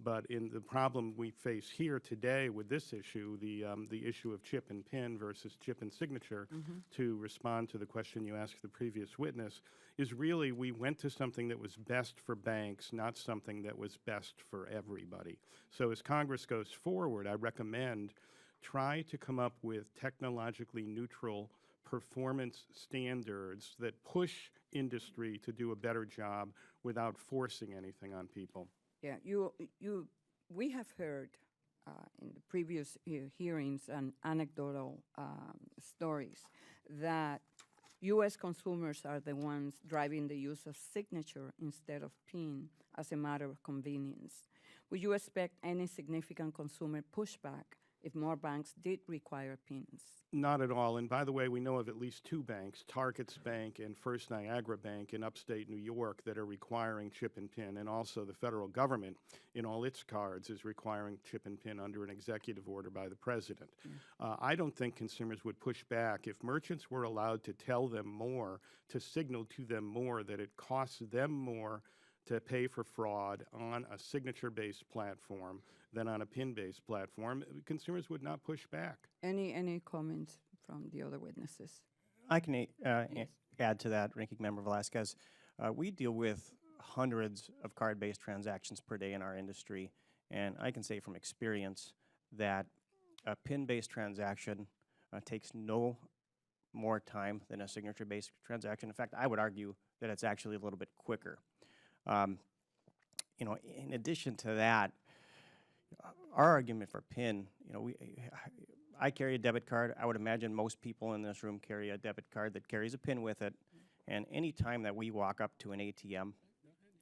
But in the problem we face here today with this issue, the issue of chip and PIN versus chip and signature, to respond to the question you asked the previous witness, is really we went to something that was best for banks, not something that was best for everybody. So as Congress goes forward, I recommend try to come up with technologically neutral performance standards that push industry to do a better job without forcing anything on people. Yeah, we have heard in the previous hearings and anecdotal stories that U.S. consumers are the ones driving the use of signature instead of PIN as a matter of convenience. Would you expect any significant consumer pushback if more banks did require PINs? Not at all. And by the way, we know of at least two banks, Target's Bank and First Niagara Bank in upstate New York, that are requiring chip and PIN. And also the federal government in all its cards is requiring chip and PIN under an executive order by the president. I don't think consumers would push back if merchants were allowed to tell them more, to signal to them more that it costs them more to pay for fraud on a signature-based platform than on a PIN-based platform. Consumers would not push back. Any comments from the other witnesses? I can add to that, Ranking Member Velasquez. We deal with hundreds of card-based transactions per day in our industry, and I can say from experience that a PIN-based transaction takes no more time than a signature-based transaction. In fact, I would argue that it's actually a little bit quicker. You know, in addition to that, our argument for PIN, you know, I carry a debit card. I would imagine most people in this room carry a debit card that carries a PIN with it. And any time that we walk up to an ATM,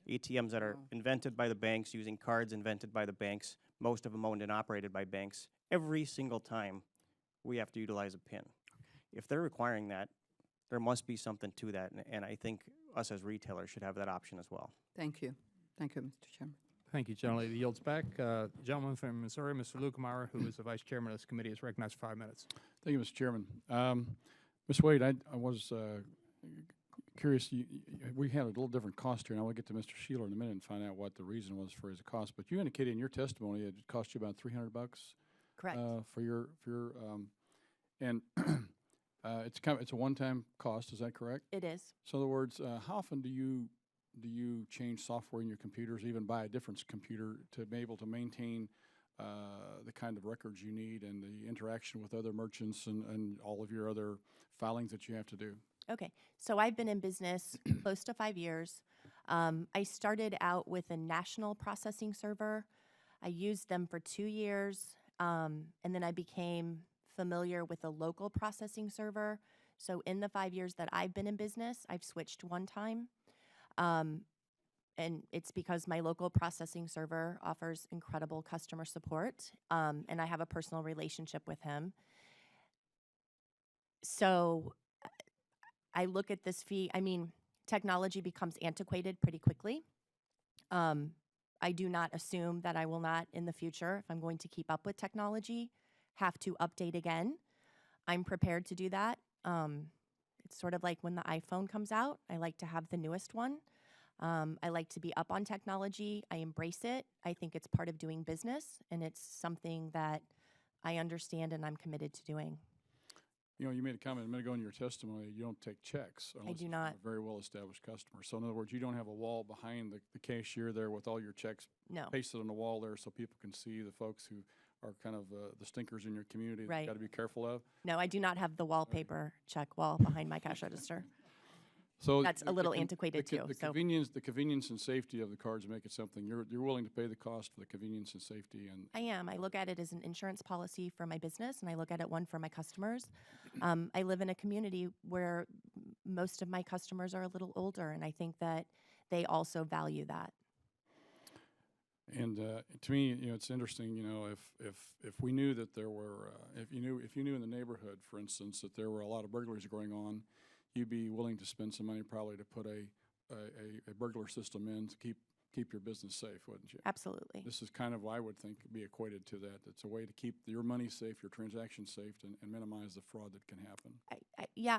ATMs that are invented by the banks, using cards invented by the banks, most of them owned and operated by banks, every single time we have to utilize a PIN. If they're requiring that, there must be something to that. And I think us as retailers should have that option as well. Thank you. Thank you, Mr. Chairman. Thank you, General. It yields back. Gentleman from Missouri, Mr. Lukemeyer, who is the Vice Chairman of this committee, is recognized for 5 minutes. Thank you, Mr. Chairman. Ms. Wade, I was curious. We had a little different cost here, and I will get to Mr. Sheeler in a minute and find out what the reason was for his cost. But you indicated in your testimony it cost you about $300 Correct. for your and it's a one-time cost. Is that correct? It is. So, in other words, how often do you change software in your computers, even buy a different computer, to be able to maintain the kind of records you need and the interaction with other merchants and all of your other filings that you have to do? Okay, so I've been in business close to 5 years. I started out with a national processing server. I used them for 2 years, and then I became familiar with a local processing server. So in the 5 years that I've been in business, I've switched one time. and it's because my local processing server offers incredible customer support, and I have a personal relationship with him. So I look at this fee. I mean, technology becomes antiquated pretty quickly. I do not assume that I will not in the future, if I'm going to keep up with technology, have to update again. I'm prepared to do that. It's sort of like when the iPhone comes out, I like to have the newest one. I like to be up on technology. I embrace it. I think it's part of doing business, and it's something that I understand and I'm committed to doing. You know, you made a comment a minute ago in your testimony, you don't take checks unless do it's not. from a very well-established customer. So in other words, you don't have a wall behind the cashier there with all your checks No. pasted on the wall there so people can see the folks who are kind of the stinkers in your community that Right. you got to be careful of. No, I do not have the wallpaper check wall behind my cash register. So That's a little antiquated too, The so- convenience and safety of the cards make it something you're willing to pay the cost for the convenience and safety. And I am. I look at it as an insurance policy for my business, and I look at it one for my customers. I live in a community where most of my customers are a little older, and I think that they also value that. And to me, you know, it's interesting. You know, if we knew that there were, if you knew in the neighborhood, for instance, that there were a lot of burglaries going on, you'd be willing to spend some money probably to put a burglar system in to keep your business safe, wouldn't you? Absolutely. This is kind of, I would think, be equated to that. It's a way to keep your money safe, your transactions safe, and minimize the fraud that can happen.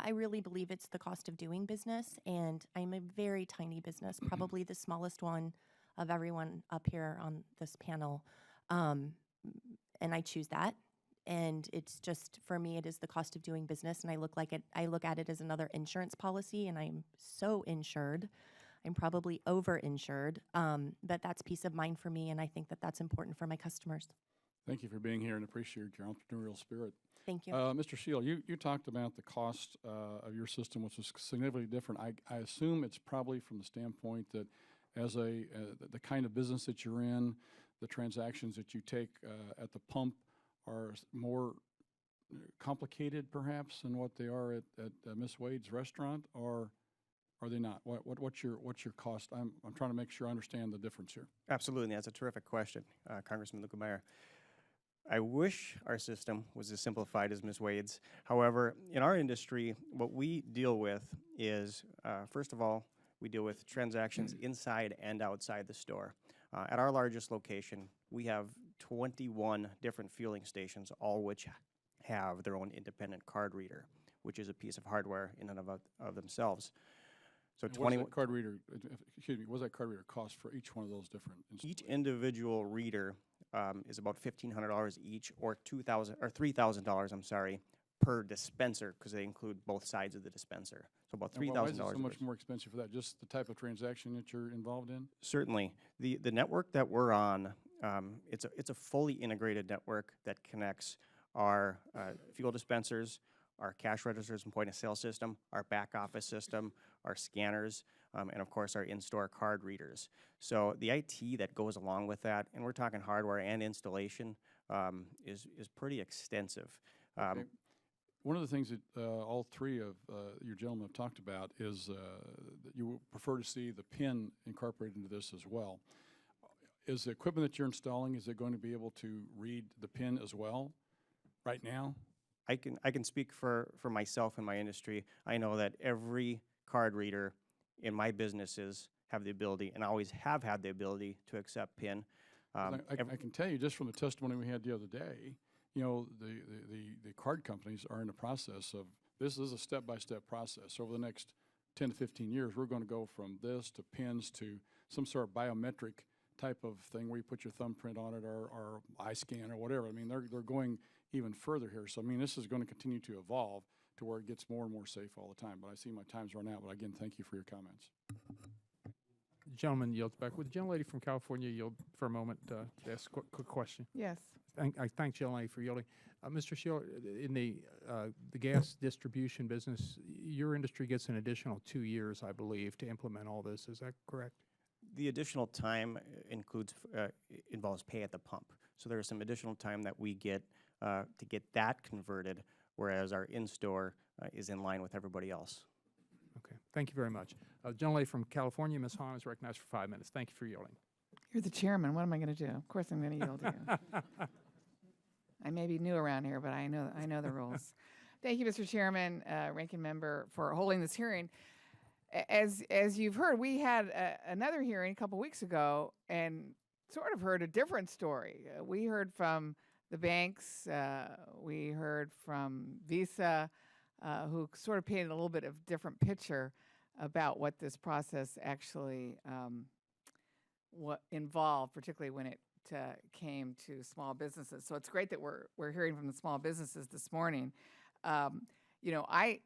I really believe it's the cost of doing business, and I'm a very tiny business, probably the smallest one of everyone up here on this panel, and I choose that. And it's just, for me, it is the cost of doing business, and I look at it as another insurance policy, and I'm so insured. I'm probably over-insured, but that's peace of mind for me, and I think that that's important for my customers. Thank you for being here and appreciate your entrepreneurial spirit. Thank you. Mr. Shield, you talked about the cost of your system, which was significantly different. I assume it's probably from the standpoint that as the kind of business that you're in, the transactions that you take at the pump are more complicated, perhaps, than what they are at Miss Wade's restaurant, or are they not? What's your cost? I'm trying to make sure I understand the difference here. Absolutely, that's a terrific question, Congressman Lukemeyer. I wish our system was as simplified as Ms. Wade's. However, in our industry, what we deal with is, first of all, we deal with transactions inside and outside the store. At our largest location, we have 21 different fueling stations, all which have their own independent card reader, which is a piece of hardware in and of themselves. So And what does that card reader, excuse me, what does that card reader cost for each one of those different Each individual reader is about $1,500 each, or $3,000, I'm sorry, per dispenser, because they include both sides of the dispenser. So about $3,000. Why is it so much more expensive for that? Just the type of transaction that you're involved in? Certainly. The network that we're on, it's a fully integrated network that connects our fuel dispensers, our cash registers and point of sale system, our back office system, our scanners, and of course our in-store card readers. So the IT that goes along with that, and we're talking hardware and installation, is pretty extensive. Okay. One of the things that all three of you gentlemen have talked about is that you prefer to see the PIN incorporated into this as well. Is the equipment that you're installing, is it going to be able to read the PIN as well right now? I can speak for myself and my industry. I know that every card reader in my businesses have the ability, and always have had the ability, to accept PIN. I can tell you just from the testimony we had the other day, you know, the card companies are in the process of, this is a step-by-step process. Over the next 10 to 15 years, we're going to go from this to PINs to some sort of biometric type of thing where you put your thumbprint on it, or eye scan or whatever. I mean, they're going even further here. So, I mean, this is going to continue to evolve to where it gets more and more safe all the time. But I see my time's run out. But again, thank you for your comments. Gentleman yields back. Would the gentlelady from California yield for a moment to ask a quick question? Yes. I thank gentlelady for yielding. Mr. Shield, in the gas distribution business, your industry gets an additional 2 years, I believe, to implement all this. Is that correct? The additional time involves pay at the pump. So there is some additional time that we get to get that converted, whereas our in-store is in line with everybody else. Okay. Thank you very much. Gentlelady from California, Ms. Hahn, is recognized for 5 minutes. Thank you for yielding. You're the chairman. What am I going to do? Of course, I'm going to yield to you. I may be new around here, but I know the rules. Thank you, Mr. Chairman, Ranking Member, for holding this hearing. As you've heard, we had another hearing a couple weeks ago and sort of heard a different story. We heard from the banks. We heard from Visa, who sort of painted a little bit of different picture about what this process actually what involved, particularly when it came to small businesses. So it's great that we're hearing from the small businesses this morning. I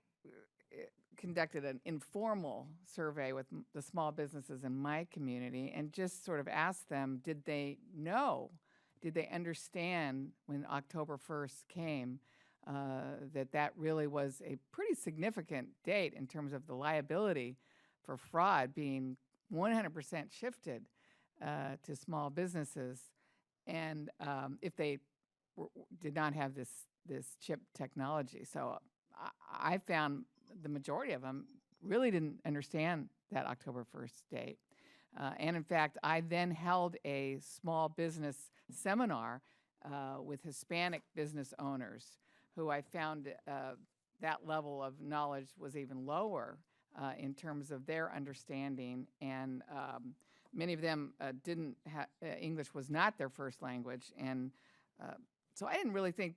conducted an informal survey with the small businesses in my community and just sort of asked them, did they understand when October 1st came that really was a pretty significant date in terms of the liability for fraud being 100% shifted to small businesses, and if they did not have this chip technology. So I found the majority of them really didn't understand that October 1st date. And in fact, I then held a small business seminar with Hispanic business owners who I found that level of knowledge was even lower in terms of their understanding. And many of them didn't have, English was not their first language. And so I didn't really think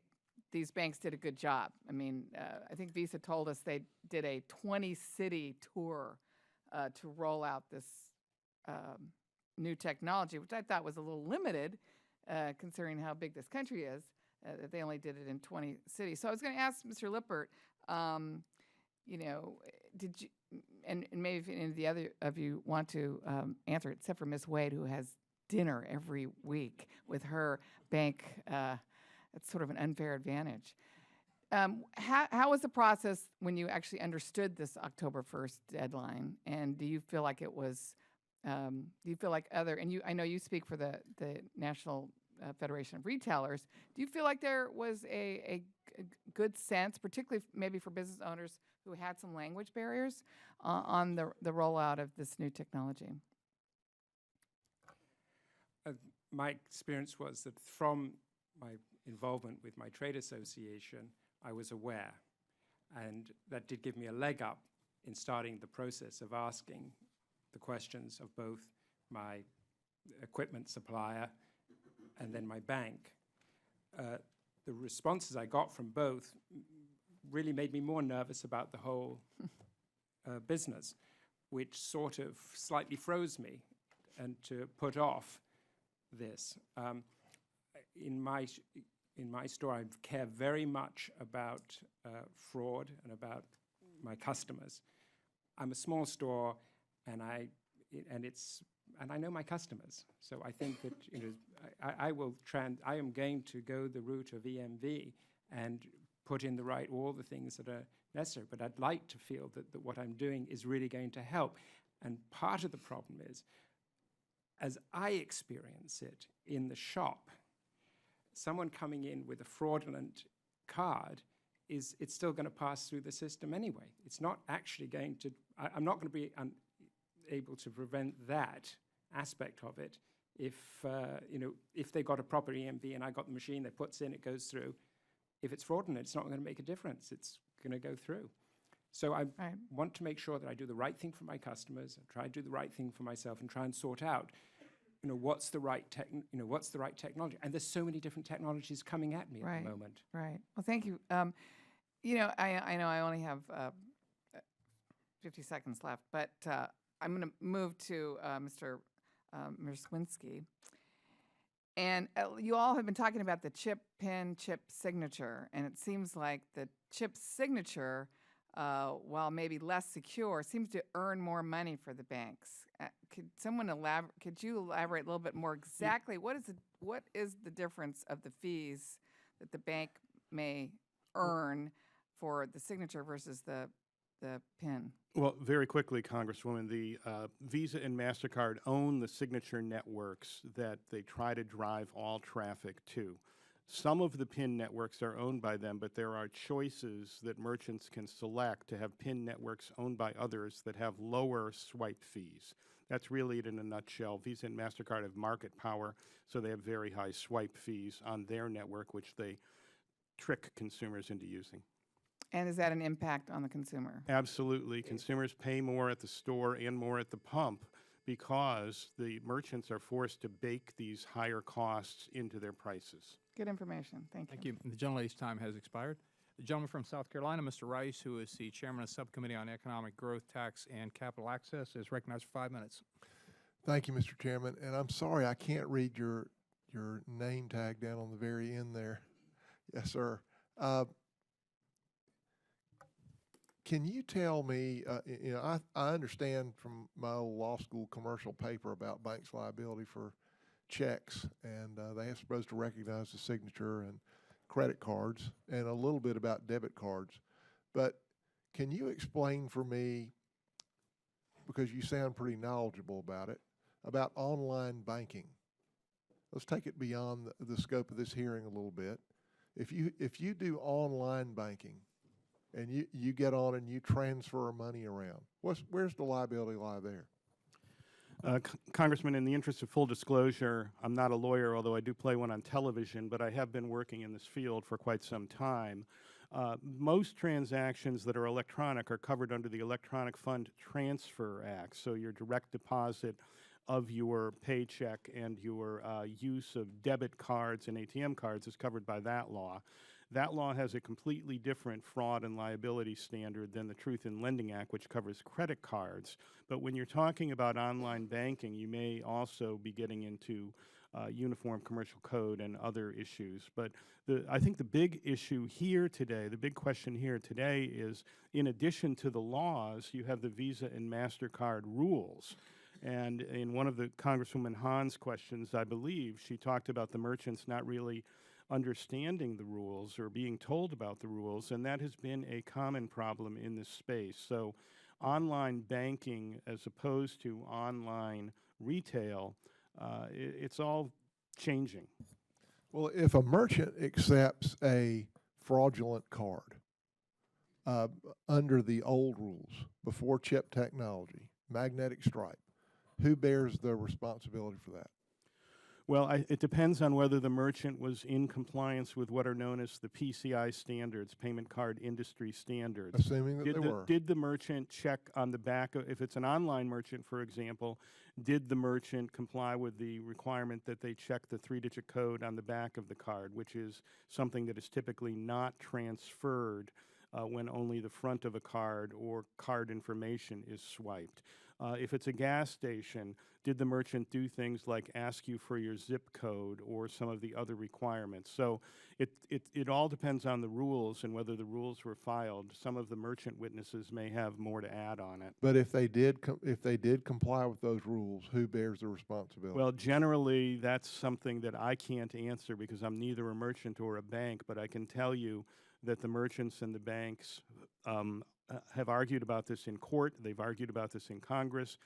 these banks did a good job. I mean, I think Visa told us they did a 20-city tour to roll out this new technology, which I thought was a little limited considering how big this country is, that they only did it in 20 cities. So I was going to ask Mr. Lippert, did you, and maybe if any of the other of you want to answer, except for Ms. Wade, who has dinner every week with her bank. It's sort of an unfair advantage. How was the process when you actually understood this October 1st deadline? And do you feel like it was, do you feel like other, and I know you speak for the National Federation of Retailers, do you feel like there was a good sense, particularly maybe for business owners who had some language barriers on the rollout of this new technology? My experience was that from my involvement with my trade association, I was aware. And that did give me a leg up in starting the process of asking the questions of both my equipment supplier and then my bank. The responses I got from both really made me more nervous about the whole business, which sort of slightly froze me and to put off this. In my store, I care very much about fraud and about my customers. I'm a small store, and I know my customers. So I think that I am going to go the route of EMV and put in all the things that are necessary. But I'd like to feel that what I'm doing is really going to help. And part of the problem is, as I experience it in the shop, someone coming in with a fraudulent card it's still going to pass through the system anyway. It's not actually going to, I'm not going to be able to prevent that aspect of it if they got a proper EMV and I got the machine that puts in, it goes through. If it's fraudulent, it's not going to make a difference. It's going to go through. So I want to make sure that I do the right thing for my customers, try to do the right thing for myself, and try and sort out, what's the right technology. And there's so many different technologies coming at me at the moment. Right. Well, thank you. I know I only have 50 seconds left, but I'm going to move to Mr. Merswinski. And you all have been talking about the chip pin, chip signature, and it seems like the chip signature, while maybe less secure, seems to earn more money for the banks. Could you elaborate a little bit more exactly what is the difference of the fees that the bank may earn for the signature versus the PIN? Well, very quickly, Congresswoman, the Visa and MasterCard own the signature networks that they try to drive all traffic to. Some of the PIN networks are owned by them, but there are choices that merchants can select to have PIN networks owned by others that have lower swipe fees. That's really it in a nutshell. Visa and MasterCard have market power, so they have very high swipe fees on their network, which they trick consumers into using. And is that an impact on the consumer? Absolutely. Consumers pay more at the store and more at the pump because the merchants are forced to bake these higher costs into their prices. Good information. Thank you. Thank you. The gentlelady's time has expired. The gentleman from South Carolina, Mr. Rice, who is the chairman of Subcommittee on Economic Growth, Tax, and Capital Access, is recognized for 5 minutes. Thank you, Mr. Chairman. And I'm sorry I can't read your name tag down on the very end there. Yes, sir. Can you tell me, I understand from my old law school commercial paper about banks' liability for checks, and they are supposed to recognize the signature and credit cards, and a little bit about debit cards. But can you explain for me, because you sound pretty knowledgeable about it, about online banking? Let's take it beyond the scope of this hearing a little bit. If you do online banking, and you get on and you transfer money around, where's the liability lie there? Congressman, in the interest of full disclosure, I'm not a lawyer, although I do play one on television, but I have been working in this field for quite some time. Most transactions that are electronic are covered under the Electronic Fund Transfer Act, so your direct deposit of your paycheck and your use of debit cards and ATM cards is covered by that law. That law has a completely different fraud and liability standard than the Truth in Lending Act, which covers credit cards. But when you're talking about online banking, you may also be getting into Uniform Commercial Code and other issues. But I think the big issue here today, the big question here today is, in addition to the laws, you have the Visa and MasterCard rules. And in one of the Congresswoman Hahn's questions, I believe, she talked about the merchants not really understanding the rules or being told about the rules, and that has been a common problem in this space. So online banking as opposed to online retail, it's all changing. Well, if a merchant accepts a fraudulent card under the old rules, before chip technology, magnetic stripe, who bears the responsibility for that? Well, it depends on whether the merchant was in compliance with what are known as the PCI standards, payment card industry standards. Assuming that they were. Did the merchant check on the back of, if it's an online merchant, for example, did the merchant comply with the requirement that they check the 3-digit code on the back of the card, which is something that is typically not transferred when only the front of a card or card information is swiped. If it's a gas station, did the merchant do things like ask you for your zip code or some of the other requirements? So it all depends on the rules and whether the rules were filed. Some of the merchant witnesses may have more to add on it. But if they did comply with those rules, who bears the responsibility? Well, generally, that's something that I can't answer because I'm neither a merchant or a bank, but I can tell you that the merchants and the banks have argued about this in court. They've argued about this in Congress.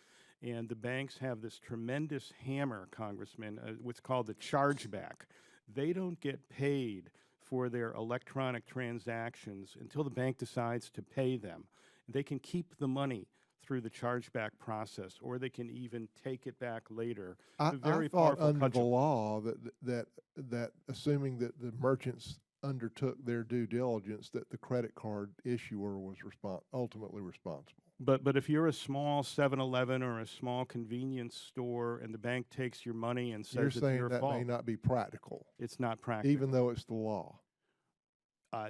And the banks have this tremendous hammer, Congressman, what's called the chargeback. They don't get paid for their electronic transactions until the bank decides to pay them. They can keep the money through the chargeback process, or they can even take it back later. I thought under the law that assuming that the merchants undertook their due diligence, that the credit card issuer was ultimately responsible. But if you're a small 7-Eleven or a small convenience store and the bank takes your money and says it's your fault. You're saying that may not be practical. It's not practical. Even though it's the law.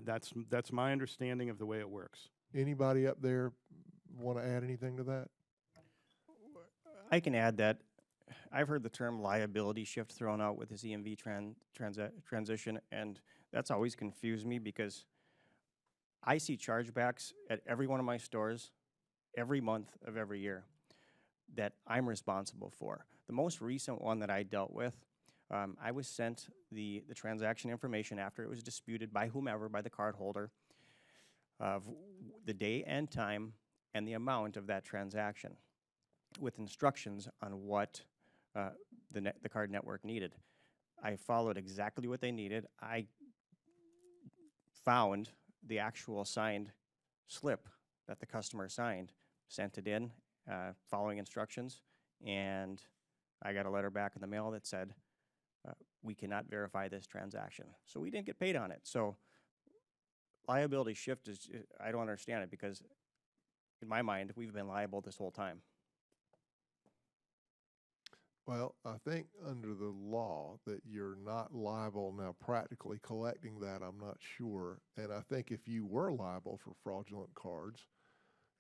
That's my understanding of the way it works. Anybody up there want to add anything to that? I can add that I've heard the term liability shift thrown out with this EMV transition, and that's always confused me because I see chargebacks at every one of my stores every month of every year that I'm responsible for. The most recent one that I dealt with, I was sent the transaction information after it was disputed by whomever, by the cardholder, of the day and time and the amount of that transaction with instructions on what the card network needed. I followed exactly what they needed. I found the actual signed slip that the customer signed, sent it in, following instructions, and I got a letter back in the mail that said, we cannot verify this transaction. So we didn't get paid on it. So liability shift is, I don't understand it, because in my mind, we've been liable this whole time. Well, I think under the law that you're not liable now, practically collecting that, I'm not sure. And I think if you were liable for fraudulent cards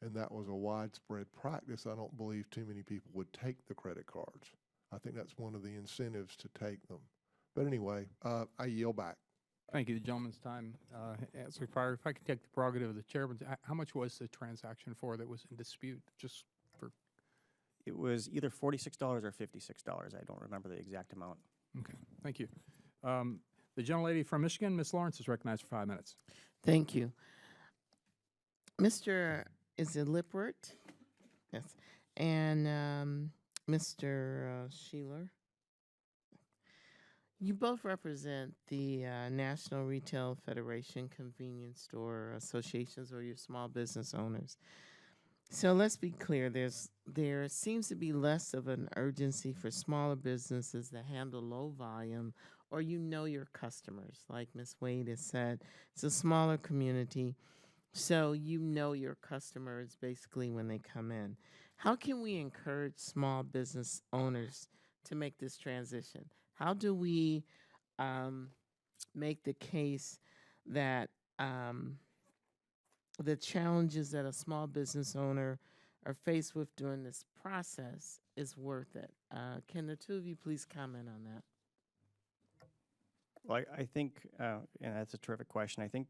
and that was a widespread practice, I don't believe too many people would take the credit cards. I think that's one of the incentives to take them. But anyway, I yield back. Thank you. The gentleman's time has expired. If I could take the prerogative of the chairman, how much was the transaction for that was in dispute? Just for. It was either $46 or $56. I don't remember the exact amount. Okay. Thank you. The gentlelady from Michigan, Ms. Lawrence, is recognized for 5 minutes. Thank you. Mr. Is it Lippert? Yes. And Mr. Sheeler? You both represent the National Retail Federation, Convenience Store Associations, or your small business owners. So let's be clear, there seems to be less of an urgency for smaller businesses that handle low volume, or you know your customers. Like Ms. Wade has said, it's a smaller community, so you know your customers basically when they come in. How can we encourage small business owners to make this transition? How do we make the case that the challenges that a small business owner are faced with during this process is worth it? Can the two of you please comment on that? Well, I think, and that's a terrific question, I think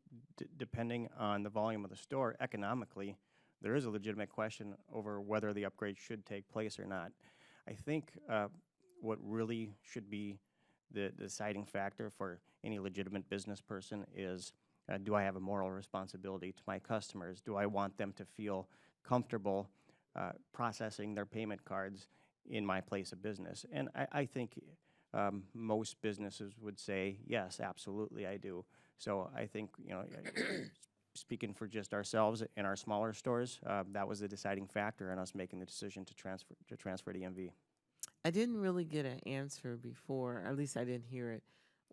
depending on the volume of the store, economically, there is a legitimate question over whether the upgrade should take place or not. I think what really should be the deciding factor for any legitimate business person is, do I have a moral responsibility to my customers? Do I want them to feel comfortable processing their payment cards in my place of business? And I think most businesses would say, yes, absolutely, I do. So I think, speaking for just ourselves in our smaller stores, that was the deciding factor in us making the decision to transfer to EMV. I didn't really get an answer before, at least I didn't hear it.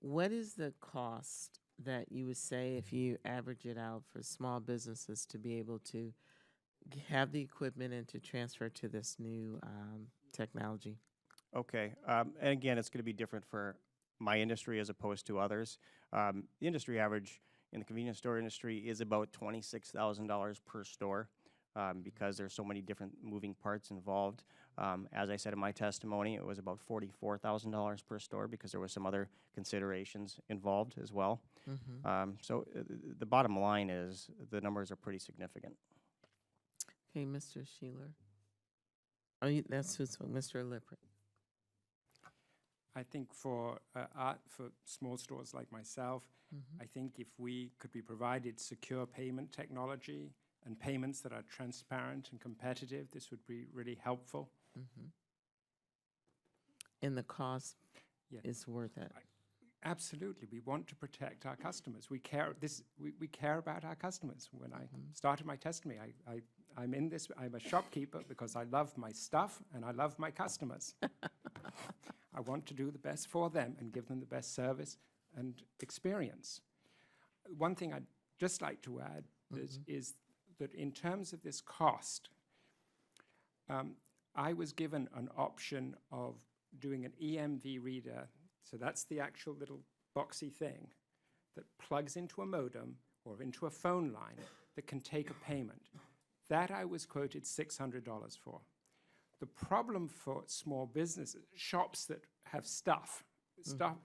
What is the cost that you would say, if you average it out, for small businesses to be able to have the equipment and to transfer to this new technology? Okay. And again, it's going to be different for my industry as opposed to others. The industry average in the convenience store industry is about $26,000 per store because there's so many different moving parts involved. As I said in my testimony, it was about $44,000 per store because there were some other considerations involved as well. Mm-hmm. So the bottom line is the numbers are pretty significant. Okay, Mr. Sheeler. That's Mr. Lippert. I think for small stores like myself, I think if we could be provided secure payment technology and payments that are transparent and competitive, this would be really helpful. And the cost is worth it. Absolutely. We want to protect our customers. We care about our customers. When I started my testimony, I'm a shopkeeper because I love my stuff and I love my customers. I want to do the best for them and give them the best service and experience. One thing I'd just like to add is that in terms of this cost, I was given an option of doing an EMV reader. So that's the actual little boxy thing that plugs into a modem or into a phone line that can take a payment. That I was quoted $600 for. The problem for small businesses, shops that have stuff,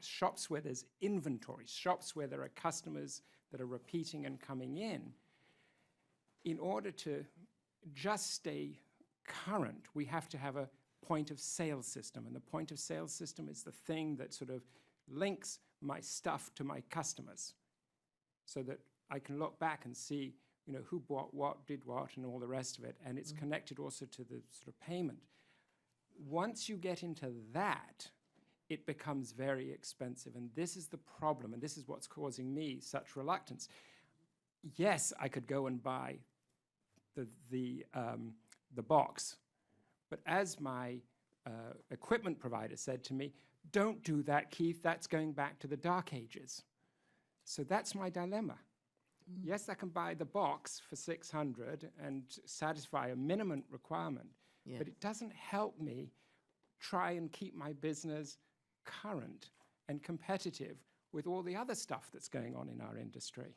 shops where there's inventory, shops where there are customers that are repeating and coming in order to just stay current, we have to have a point of sale system. And the point of sale system is the thing that sort of links my stuff to my customers so that I can look back and see who bought what, did what, and all the rest of it. And it's connected also to the sort of payment. Once you get into that, it becomes very expensive. And this is the problem, and this is what's causing me such reluctance. Yes, I could go and buy the box, but as my equipment provider said to me, don't do that, Keith, that's going back to the Dark Ages. So that's my dilemma. Yes, I can buy the box for $600 and satisfy a minimum requirement, but it doesn't help me try and keep my business current and competitive with all the other stuff that's going on in our industry.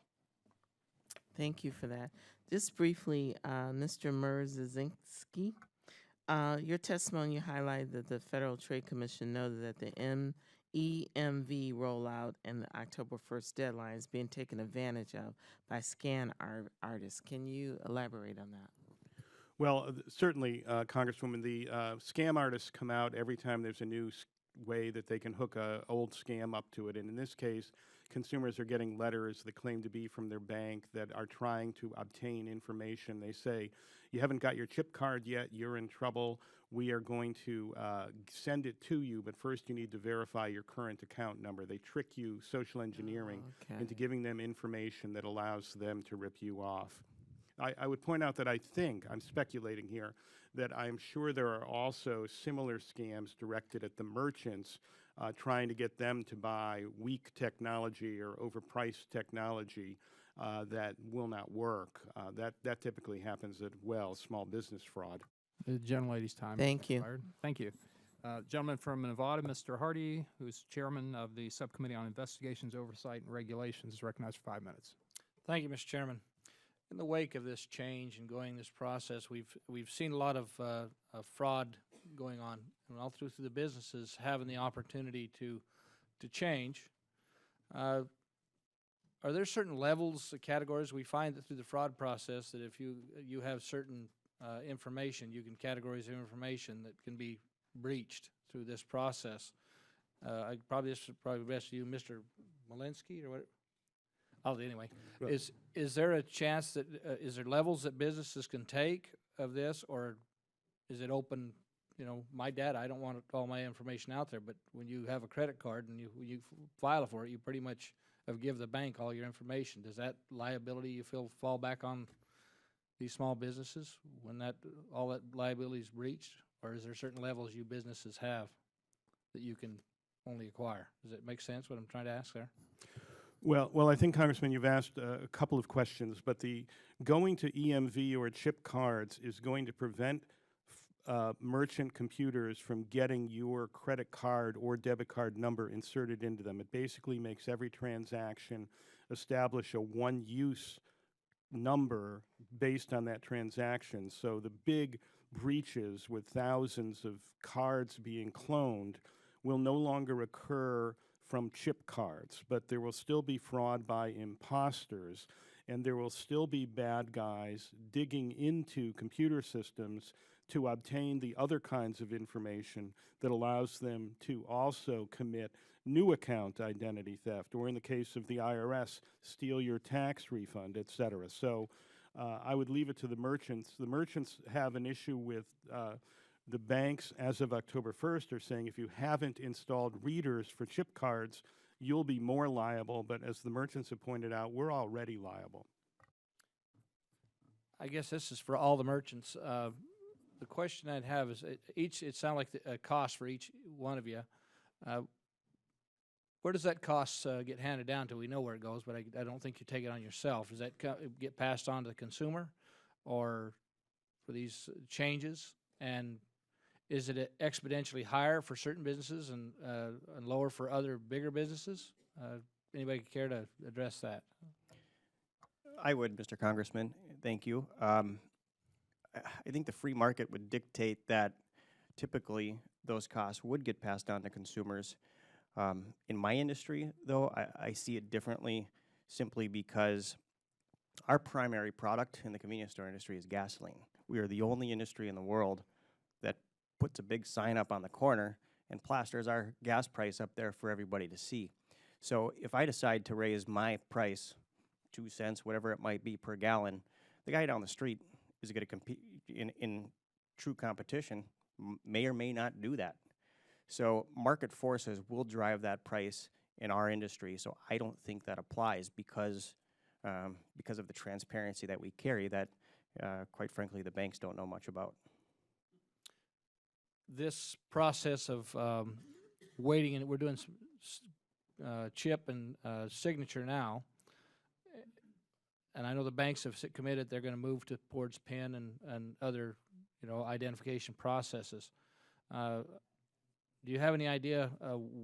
Thank you for that. Just briefly, Mr. Mrzazinski, your testimony highlighted that the Federal Trade Commission noted that the EMV rollout and the October 1st deadline is being taken advantage of by scan artists. Can you elaborate on that? Well, certainly, Congresswoman, the scam artists come out every time there's a new way that they can hook a old scam up to it. And in this case, consumers are getting letters that claim to be from their bank that are trying to obtain information. They say, you haven't got your chip card yet, you're in trouble. We are going to send it to you, but first you need to verify your current account number. They trick you, social engineering, into giving them information that allows them to rip you off. I would point out that I think, I'm speculating here, that I'm sure there are also similar scams directed at the merchants, trying to get them to buy weak technology or overpriced technology that will not work. That typically happens as well, small business fraud. The gentlelady's time. Thank you. Expired. Thank you. Gentleman from Nevada, Mr. Hardy, who's chairman of the Subcommittee on Investigations, Oversight, and Regulations, is recognized for 5 minutes. Thank you, Mr. Chairman. In the wake of this change and going this process, we've seen a lot of fraud going on, and all through the businesses having the opportunity to change. Are there certain levels, categories we find that through the fraud process that if you have certain information, you can categorize information that can be breached through this process? This is probably best to you, Mr. Malinsky, or what? Anyway, Right. Is there a chance that is there levels that businesses can take of this, or is it open? You know, my data, I don't want all my information out there, but when you have a credit card and you file for it, you pretty much have give the bank all your information. Does that liability you feel fall back on these small businesses when all that liability is breached, or is there certain levels you businesses have that you can only acquire? Does it make sense what I'm trying to ask there? Well, I think, Congressman, you've asked a couple of questions, but the going to EMV or chip cards is going to prevent merchant computers from getting your credit card or debit card number inserted into them. It basically makes every transaction establish a one-use number based on that transaction. So the big breaches with thousands of cards being cloned will no longer occur from chip cards, but there will still be fraud by imposters, and there will still be bad guys digging into computer systems to obtain the other kinds of information that allows them to also commit new account identity theft, or in the case of the IRS, steal your tax refund, et cetera. So I would leave it to the merchants. The merchants have an issue with the banks, as of October 1st, are saying if you haven't installed readers for chip cards, you'll be more liable. But as the merchants have pointed out, we're already liable. I guess this is for all the merchants. The question I'd have is, it sounds like a cost for each one of you. Where does that cost get handed down to? We know where it goes, but I don't think you take it on yourself. Does that get passed on to the consumer, or for these changes? And is it exponentially higher for certain businesses and lower for other bigger businesses? Anybody care to address that? I would, Mr. Congressman. Thank you. I think the free market would dictate that typically those costs would get passed on to consumers. In my industry, though, I see it differently, simply because our primary product in the convenience store industry is gasoline. We are the only industry in the world that puts a big sign up on the corner and plasters our gas price up there for everybody to see. So if I decide to raise my price 2 cents, whatever it might be per gallon, the guy down the street is going to compete in true competition, may or may not do that. So market forces will drive that price in our industry. So I don't think that applies because of the transparency that we carry that, quite frankly, the banks don't know much about. This process of waiting, and we're doing chip and signature now, and I know the banks have committed they're going to move towards PIN and other, identification processes. Do you have any idea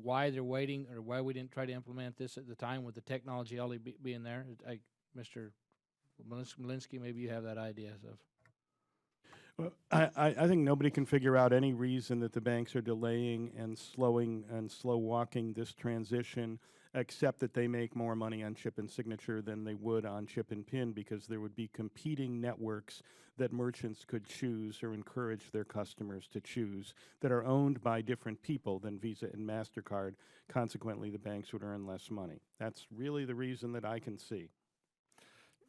why they're waiting, or why we didn't try to implement this at the time with the technology already being there? Mr. Malinsky, maybe you have that idea of. Well, I think nobody can figure out any reason that the banks are delaying and slowing and slow walking this transition, except that they make more money on chip and signature than they would on chip and PIN, because there would be competing networks that merchants could choose or encourage their customers to choose that are owned by different people than Visa and MasterCard. Consequently, the banks would earn less money. That's really the reason that I can see.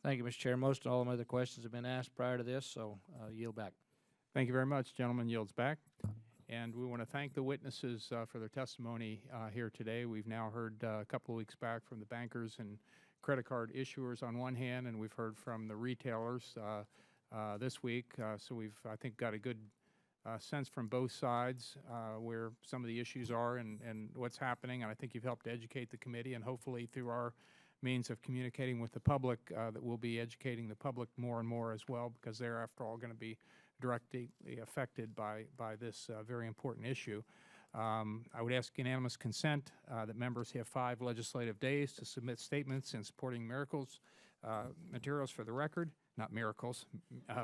Thank you, Mr. Chair. Most all of my other questions have been asked prior to this, so yield back. Thank you very much. Gentleman yields back. And we want to thank the witnesses for their testimony here today. We've now heard a couple of weeks back from the bankers and credit card issuers on one hand, and we've heard from the retailers this week. So we've, I think, got a good sense from both sides where some of the issues are and what's happening. And I think you've helped educate the committee, and hopefully through our means of communicating with the public that we'll be educating the public more and more as well, because they're, after all, going to be directly affected by this very important issue. I would ask unanimous consent that members have 5 legislative days to submit statements in supporting materials for the record. Not miracles,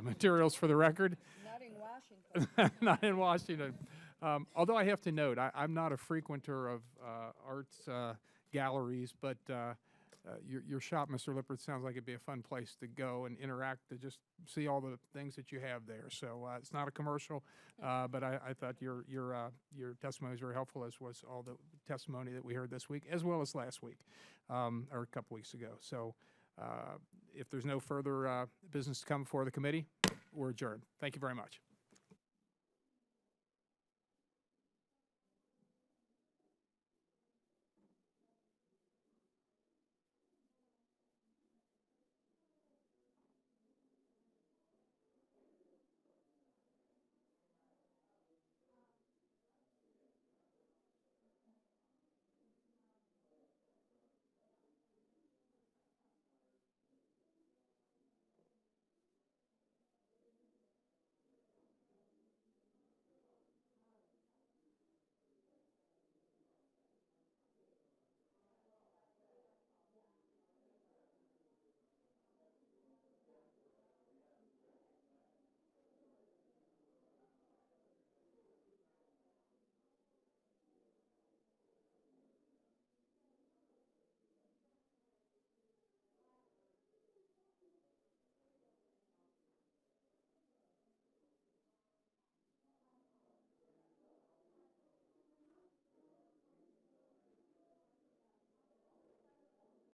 materials for the record. Not in Washington. Not in Washington. Although I have to note, I'm not a frequenter of arts galleries, but your shop, Mr. Lippert, sounds like it'd be a fun place to go and interact, to just see all the things that you have there. So it's not a commercial, but I thought your testimony was very helpful, as was all the testimony that we heard this week, as well as last week, or a couple weeks ago. So if there's no further business to come before the committee, we're adjourned. Thank you very much.